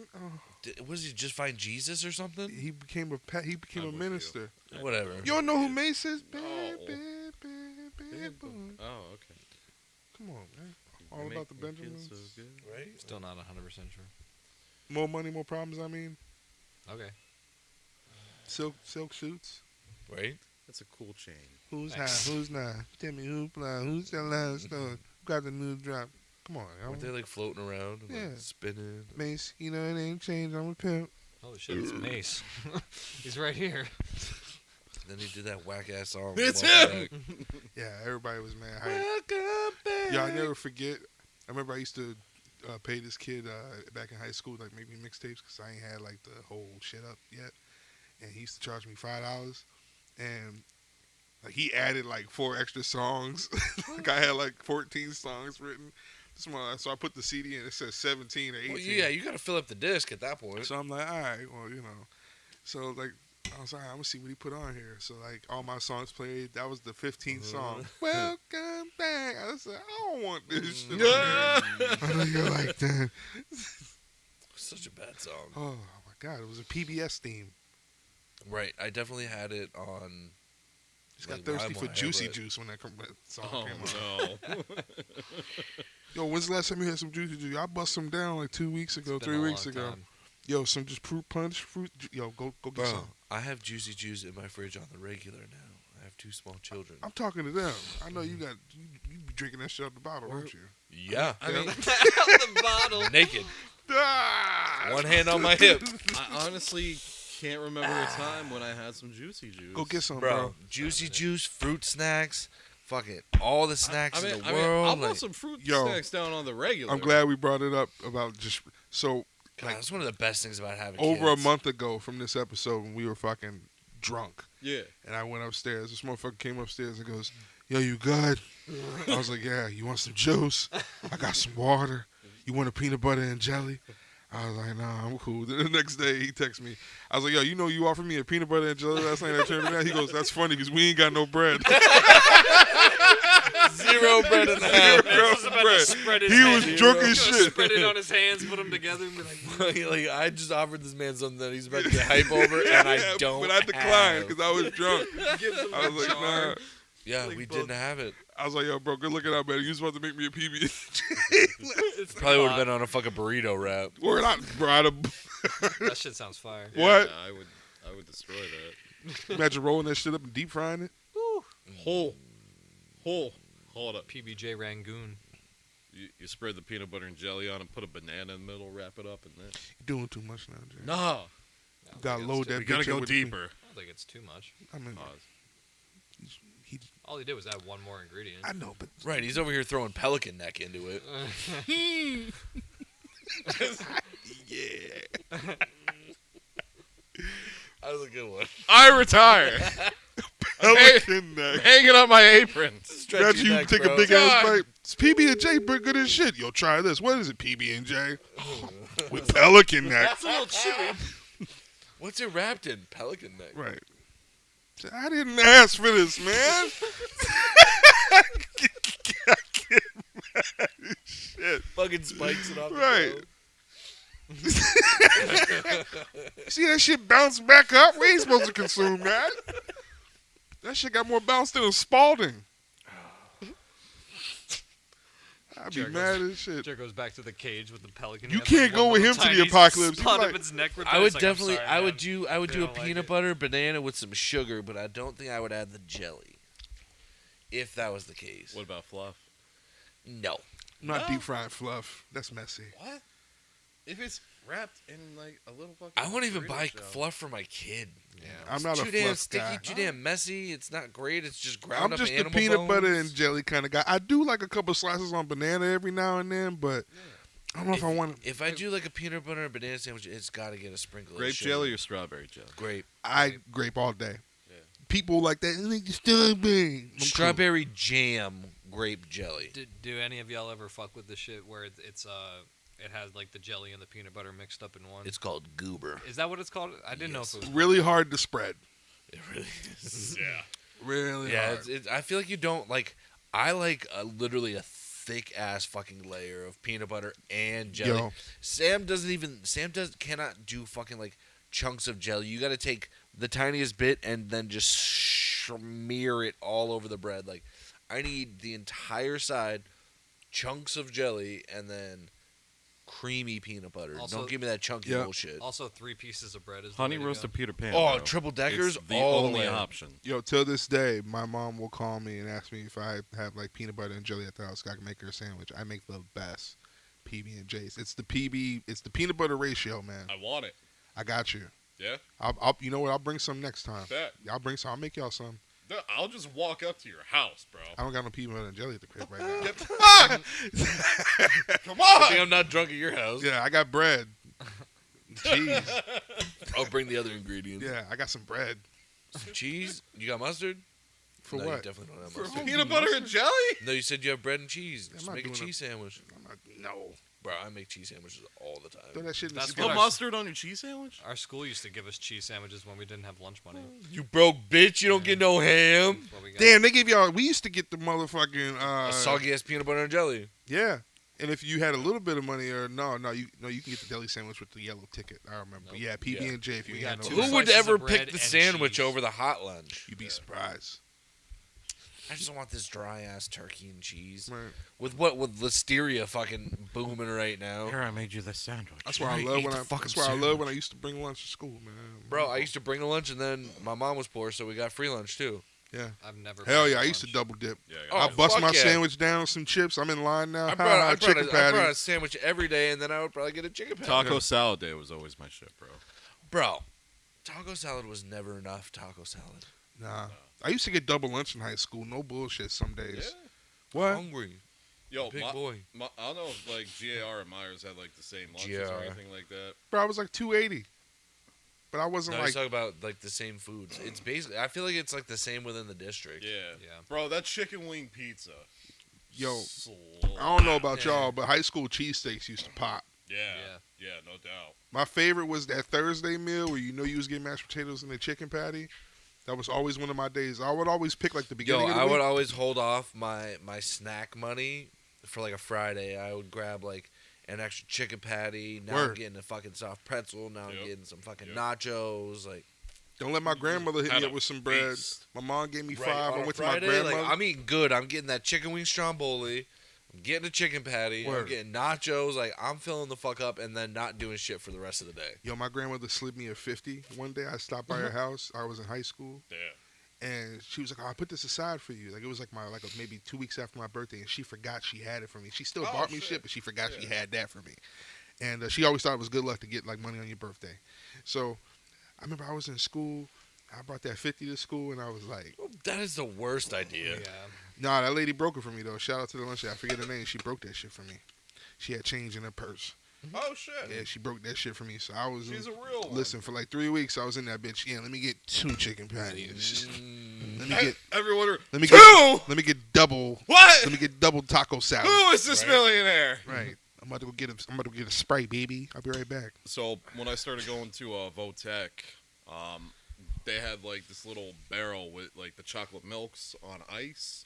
S3: was he just find Jesus or something?
S1: He became a
S2: with you.
S1: minister.
S3: Whatever.
S1: You don't know who Mace is? Bad,
S2: No.
S1: bad, bad, bad boy.
S2: Oh, okay.
S1: Come on, man. All
S2: You
S1: about the
S2: make me feel
S1: Benjamins.
S2: so good.
S3: Right?
S4: Still not 100% sure.
S1: More money, more problems. I mean,
S4: Okay.
S1: silk suits.
S3: Right?
S2: That's a cool chain.
S1: Who's
S4: Thanks.
S1: high? Who's not? Tell me who's blind? Who's the last store? Who got the new drop? Come on,
S3: Weren't they
S1: yo.
S3: like floating around and
S1: Yeah.
S3: like spinning?
S1: Mace, you know it ain't changed. I'm a pimp.
S4: Holy shit, it's Mace. He's right here.
S3: Then he did that whack ass song.
S2: It's
S3: Welcome
S2: him!
S3: Back.
S1: Yeah, everybody was mad hype.
S3: Welcome back.
S1: Yeah, I never forget. I remember I used to pay this kid back in high school, like make me mixtapes because I ain't had like the whole shit up yet, and he used to charge me $5, and like he added like 4 extra songs. Like I had like 14 songs written. So I put the CD in. It says 17 or 18.
S3: Well, yeah, you gotta fill up the disc at that point.
S1: So I'm like, all right, well, you know. So like, I was like, I'm gonna see what he put on here. So like, all my songs played. That was the 15th song. Welcome back. I said, I don't want this shit. I know you're like that.
S3: Such a bad song.
S1: Oh my god, it was a PBS theme.
S3: Right, I definitely had it on.
S1: Just got
S3: like,
S1: thirsty for
S3: LimeWire,
S1: Juicy
S3: but-
S1: Juice when that song
S2: Oh
S1: came on.
S2: no.
S1: Yo, when's the last time you had some Juicy Juice? I bust some down like 2 weeks ago,
S4: It's been
S1: 3
S4: a
S1: weeks
S4: long
S1: ago.
S4: time.
S1: Yo, some just fruit punch, Yo, go get
S3: Bro,
S1: some.
S3: I have Juicy Juice in my fridge on the regular now. I have 2 small children.
S1: I'm talking to them. I know you be drinking that shit out the bottle, aren't you?
S3: Yeah,
S2: I mean,
S4: the bottle.
S3: naked,
S1: Ah!
S3: one hand on my hip.
S2: I honestly can't remember a time when I had some Juicy Juice.
S1: Go get some,
S3: Bro,
S1: bro.
S3: Juicy Juice, fruit snacks, fucking all the snacks in the
S2: I'll
S3: world.
S2: put
S3: like,
S2: some fruit
S1: Yo,
S2: snacks down on the regular.
S1: I'm glad we brought it up about just so
S3: God,
S1: like
S3: that's one of the best things about having
S1: over
S3: kids.
S1: a month ago from this episode when we were fucking drunk.
S2: Yeah.
S1: And I went upstairs. This motherfucker came upstairs and goes, "Yo, you good?" I was like, "Yeah, you want some juice? I got some water. You want a peanut butter and jelly?" I was like, "Nah, I'm cool." Then the next day, he texted me. I was like, "Yo, you know you offered me a peanut butter and jelly last night. I turned it down." He goes, "That's funny because we ain't got no bread."
S3: Zero bread in the house.
S1: Zero
S4: Just about to
S1: bread.
S4: spread his
S1: He
S4: hands.
S1: was drunk
S4: Gonna
S1: as shit.
S4: Spread it on his hands, put them together, and be like,
S3: Like, I just offered this man something that he's about to get hype over, and I
S1: Yeah,
S3: don't.
S1: But I declined
S3: have.
S1: because I was drunk. I was like, "Nah."
S3: Yeah,
S4: like
S3: we
S4: both-
S3: didn't have it.
S1: I was like, "Yo, bro, good looking out, man. You was about to make me a PB."
S4: it's the
S3: Probably would have
S4: pot.
S3: been on a fucking burrito wrap.
S1: Word out, bro. I'd have-
S4: That shit sounds fire.
S1: What?
S2: Yeah, I would destroy that.
S1: Imagine rolling that shit up and deep frying it.
S2: Hold up.
S4: PB&J Rangoon.
S2: You spread the peanut butter and jelly on and put a banana in the middle, wrap it up, and then.
S1: You're doing too much now, Jay.
S2: No.
S4: I don't
S1: You gotta
S4: think
S1: load
S4: it's
S1: that
S2: We
S1: bitch
S2: gotta
S1: up
S2: go
S1: with
S2: deeper.
S4: I don't think it's too much.
S1: I mean,
S2: Pause.
S1: he,
S4: All he did was add one more ingredient.
S1: I know, but
S3: Right, he's over here throwing pelican neck into it.
S1: yeah.
S3: That was a good one.
S2: I retire.
S1: Pelican neck.
S2: Hanging up my apron.
S3: Stretch
S1: Imagine
S3: your
S1: you
S3: neck,
S1: take
S3: bro.
S1: a big ass
S2: God.
S1: bite. It's PB&J, but good as shit. Yo, try this. What is it, PB&J? With pelican neck.
S4: It's a little chewy.
S3: What's it wrapped in? Pelican neck.
S1: Right. I didn't ask for this, man. Shit.
S3: Fucking spikes it off.
S1: Right.
S3: The
S1: See that shit bounce back up? We ain't supposed to consume that. That shit got more bounce than a Spalding. I'd be
S4: Jared
S1: mad as shit.
S4: Jared goes back to the cage with the pelican.
S1: You
S4: He has,
S1: can't
S4: like,
S1: go
S4: one
S1: with
S4: little
S1: him to the
S4: tiny
S1: apocalypse. He's
S4: spot
S1: like-
S4: of its neck right
S3: I
S4: there.
S3: would
S4: It's like, I'm
S3: definitely,
S4: sorry,
S3: I would
S4: man.
S3: do, I would
S4: They
S3: do a
S4: don't like
S3: peanut
S4: it.
S3: butter banana with some sugar, but I don't think I would add the jelly. If that was the case.
S2: What about fluff?
S3: No.
S1: I'm not
S2: No.
S1: deep frying fluff. That's messy.
S2: What? If it's wrapped in like a little fucking.
S3: I won't even
S2: burrito
S3: buy
S2: shell.
S3: fluff for my kid.
S4: Yeah.
S1: I'm not
S3: It's
S1: a
S3: too damn
S1: fluff
S3: sticky,
S1: guy.
S3: too damn messy. It's not great. It's just ground
S1: I'm
S3: up
S1: just a
S3: animal
S1: peanut
S3: bones.
S1: butter and jelly kind of guy. I do like a couple slices on banana every now and then, but I don't know if I want.
S3: If I do like a peanut butter and banana sandwich, it's got to get a sprinkle of
S2: Grape
S3: sugar.
S2: jelly or strawberry jelly?
S3: Grape.
S1: I grape all day.
S2: Yeah.
S1: People like that. Like strawberry. I'm cool.
S3: Strawberry jam grape jelly.
S4: Do any of y'all ever fuck with the shit where it's it has like the jelly and the peanut butter mixed up in one?
S3: It's called goober.
S4: Is that what it's called? I didn't know if it was
S1: Really hard to spread.
S3: It really is.
S2: Yeah.
S1: Really
S3: Yeah,
S1: hard.
S3: I feel like you don't like. I like literally a thick ass fucking layer of peanut butter and jelly.
S1: Yo.
S3: Sam cannot do fucking like chunks of jelly. You got to take the tiniest bit and then just smear it all over the bread. Like I need the entire side, chunks of jelly, and then creamy peanut butter.
S4: Also-
S3: Don't give me that chunky
S1: Yeah.
S3: bullshit.
S4: also 3 pieces of bread is the
S2: Honey
S4: way to
S2: roasted
S4: go.
S2: Peter Pan.
S3: Oh,
S2: bro.
S3: triple deckers,
S2: It's the
S3: all the
S2: only
S3: way.
S2: option.
S1: Yo, till this day, my mom will call me and ask me if I have like peanut butter and jelly at the house. I can make her a sandwich. I make the best PB&Js. It's the peanut butter ratio, man.
S2: I want it.
S1: I got you.
S2: Yeah.
S1: I'll you know what? I'll bring some next time.
S2: Bet.
S1: I'll bring some. I'll make y'all some.
S2: No, I'll just walk up to your house, bro.
S1: I don't got no peanut butter and jelly at the crib right now.
S2: Get the fuck! Come
S3: I
S2: on!
S3: think I'm not drunk at your house.
S1: Yeah, I got bread, cheese.
S3: I'll bring the other ingredients.
S1: Yeah, I got some bread.
S3: Some cheese. You got mustard?
S1: For
S3: no, You
S1: what?
S3: definitely don't have
S1: For
S3: mustard.
S1: who?
S2: Peanut butter and jelly?
S3: No, you said you have bread and cheese.
S1: I'm
S3: Just
S1: not
S3: make a
S1: doing
S3: cheese sandwich.
S1: I'm not, no.
S3: Bro, I make cheese sandwiches all the
S1: Throw
S3: time.
S1: that shit in the
S4: That's
S2: Put
S4: what
S1: skillet.
S2: mustard on your cheese sandwich?
S4: Our school used to give us cheese sandwiches when we didn't have lunch money.
S3: You broke bitch, you don't get no ham.
S4: That's what we got.
S1: Damn, they give y'all. We used to get the motherfucking.
S3: A soggy ass peanut butter and jelly.
S1: Yeah, and if you had a little bit of money, or no, you can get the deli sandwich with the yellow ticket. I remember.
S4: Nope.
S1: Yeah, PB&J. If you
S4: We
S1: had
S4: got
S1: no,
S4: two
S3: Who would
S4: slices
S3: ever
S4: of bread
S3: pick the
S4: and
S3: sandwich
S4: cheese.
S3: over the hot lunch?
S1: you'd be surprised.
S3: I just don't want this dry ass turkey and cheese.
S1: Right.
S3: With listeria fucking booming right now.
S5: Here, I made you the sandwich.
S1: That's why I
S3: Right,
S1: love
S3: eat
S1: when
S3: the
S1: I.
S3: fucking
S1: That's why I love
S3: sandwich.
S1: when I used to bring lunch to school, man.
S3: Bro, I used to bring a lunch and then my mom was poor, so we got free lunch too.
S1: Yeah.
S4: I've never.
S1: Hell
S4: bought
S1: yeah, I used to
S4: lunch.
S1: double dip.
S2: Yeah,
S3: Oh,
S1: I bust
S3: fuck
S1: my
S3: yeah.
S1: sandwich down with some chips. I'm in line now.
S3: I brought
S1: chicken
S3: I
S1: patty.
S3: brought a sandwich every day, and then I would probably get a chicken patty.
S2: Taco salad day was always my shit, bro.
S3: Bro, taco salad was never enough taco salad.
S1: Nah. I used to get double lunch in high school. No bullshit some days.
S2: Yeah.
S1: What?
S3: Hungry.
S2: Yo,
S3: Big boy.
S2: I don't know if like GAR and Myers had like the same lunches
S3: GAR.
S2: or anything like that.
S1: Bro, I was like 280. But I wasn't
S3: No,
S1: like.
S3: he's talking about like the same foods. It's basically, I feel like it's like the same within the district.
S2: Yeah.
S4: Yeah.
S2: Bro, that chicken wing pizza.
S1: Yo,
S2: Slap.
S1: I don't know about
S3: Yeah.
S1: y'all, but high school cheesesteaks used to pop.
S2: Yeah.
S4: Yeah.
S2: Yeah, no doubt.
S1: My favorite was that Thursday meal where you was getting mashed potatoes and a chicken patty. That was always one of my days. I would always pick like the beginning
S3: Yo,
S1: of the
S3: I
S1: week.
S3: would always hold off my snack money for like a Friday. I would grab like an extra chicken patty. Now I'm
S1: Word.
S3: getting a fucking soft pretzel. Now I'm
S2: Yep.
S3: getting some fucking
S2: Yep.
S3: nachos. Like
S1: Don't let my grandmother hit
S2: Had
S1: me
S2: a
S1: up with some bread.
S2: feast.
S1: My mom gave me
S3: right,
S1: 5.
S3: on
S1: I
S3: a
S1: went
S3: Friday,
S1: to my grandmother.
S3: like, I'm eating good. I'm getting that chicken wing stromboli. I'm getting a chicken patty. I'm
S1: Word.
S3: getting nachos. Like I'm filling the fuck up and then not doing shit for the rest of the day.
S1: Yo, my grandmother slid me a 50 one day. I stopped by her house. I was in high school.
S2: Yeah.
S1: And she was like, "Oh, I put this aside for you." Like it was like maybe 2 weeks after my birthday, and she forgot she had it for me. She still
S2: Oh,
S1: bought me
S2: shit.
S1: shit, but she forgot she
S2: Yeah.
S1: had that for me. And she always thought it was good luck to get like money on your birthday. So I remember I was in school. I brought that 50 to school, and I was like,
S3: That is the worst idea.
S4: Yeah.
S1: "Nah, that lady broke it for me though." Shout out to the lunch lady. I forget her name. She broke that shit for me. She had change in her purse.
S2: Oh shit.
S1: Yeah, she broke that shit for me. So I was
S2: She's a real one.
S1: listen for like 3 weeks. I was in that bitch. Yeah, let me get 2 chicken patties.
S3: Mm.
S1: Let me get
S2: Everyone.
S1: let me
S2: Two.
S1: get let me get double.
S2: What?
S1: Let me get double taco salad.
S2: Who is this
S3: Right.
S2: millionaire?
S1: Right. I'm about to go get a Sprite, baby. I'll be right back.
S2: So when I started going to Votech, they had like this little barrel with like the chocolate milks on ice,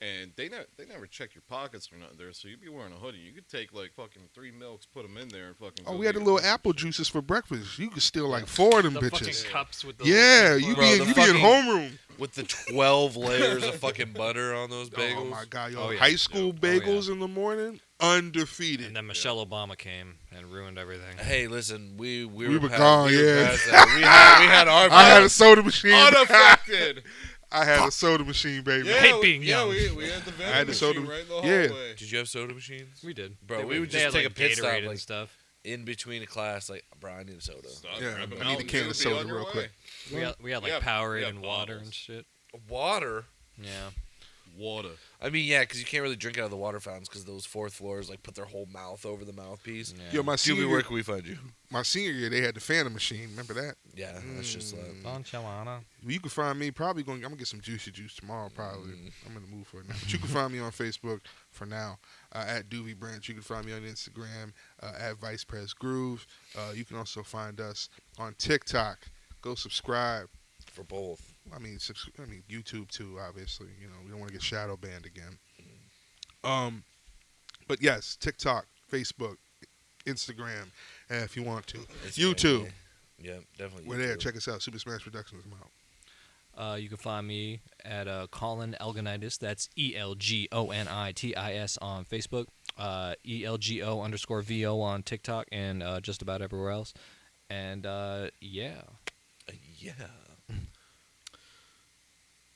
S2: and they never check your pockets or nothing there. So you'd be wearing a hoodie. You could take like fucking 3 milks, put them in there, and fucking.
S1: Oh,
S2: go
S1: we had
S2: get
S1: the little
S2: your
S1: apple
S2: shit.
S1: juices for breakfast. You could steal like 4 of them
S4: The
S1: bitches.
S4: fucking cups with the.
S1: Yeah,
S4: little-
S1: you
S3: Bro,
S1: be
S3: the
S1: in
S3: fucking-
S1: homeroom.
S3: With the 12 layers of fucking butter on those bagels.
S1: Oh my god, yo,
S4: Oh, yeah.
S1: high school
S4: Yeah. Oh,
S1: bagels in the morning, undefeated.
S4: And then Michelle Obama came and ruined everything.
S3: Hey, listen, we
S1: We were
S3: past-
S1: gone,
S3: we were
S1: yeah.
S3: past that. We had our.
S1: I had a soda machine.
S2: Unaffected.
S1: I had a soda machine, baby.
S2: Yeah,
S4: hate being young.
S2: we had the vending
S1: had the soda-
S2: machine right in the
S1: yeah.
S2: hallway.
S3: Did you have soda machines?
S4: We did.
S3: Bro,
S4: They
S3: we would
S4: they
S3: just
S4: had,
S3: take
S4: like,
S3: a pit stop,
S4: Gatorade and
S3: like-
S4: stuff.
S3: In between a class, like, bro, I need a soda.
S2: Stop,
S1: Yeah,
S2: grab 'em
S1: I need
S2: out,
S1: a can
S2: you'll
S1: of
S2: be
S1: soda
S2: on your
S1: real
S2: way.
S1: quick.
S4: We had like
S2: Yeah,
S4: Powerade
S2: yeah,
S4: and water
S2: bottles.
S4: and shit.
S3: Water?
S4: Yeah.
S2: Water.
S3: I mean, yeah, because you can't really drink out of the water fountains because those fourth floors, like, put their whole mouth over the mouthpiece.
S4: Yeah.
S1: Yo, my
S3: Doobie,
S1: senior,
S3: where can we find you?
S1: my senior year, they had the Phantom machine. Remember that?
S3: Yeah, that's just like.
S4: Don Chelana.
S1: Well, you can find me probably I'm gonna get some juicy juice tomorrow. Probably I'm in the mood for it now. But you can find me on Facebook for now at Doobie Branch. You can find me on Instagram at Vice Press Groove. You can also find us on TikTok. Go subscribe.
S3: For both.
S1: I mean YouTube too. Obviously, we don't want to get shadow banned again. But yes, TikTok, Facebook, Instagram, if you want to. YouTube.
S3: Yeah, definitely.
S1: We're there.
S3: YouTube.
S1: Check us out. Super Smash Productions. I'm out.
S4: You can find me at Colin Elgonitis. That's ELGONITIS on Facebook. ELGO_VO on TikTok and just about everywhere else. And yeah.
S3: Yeah.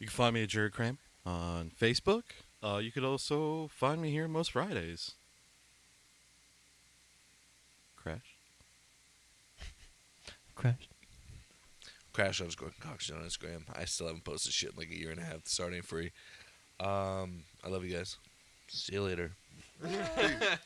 S5: You can find me at Jared Kramer on Facebook. You could also find me here most Fridays. Crash.
S3: Crash_concoction on Instagram. I still haven't posted shit in like a year and a half. The start ain't free. I love you guys. See you later.
S1: Peace.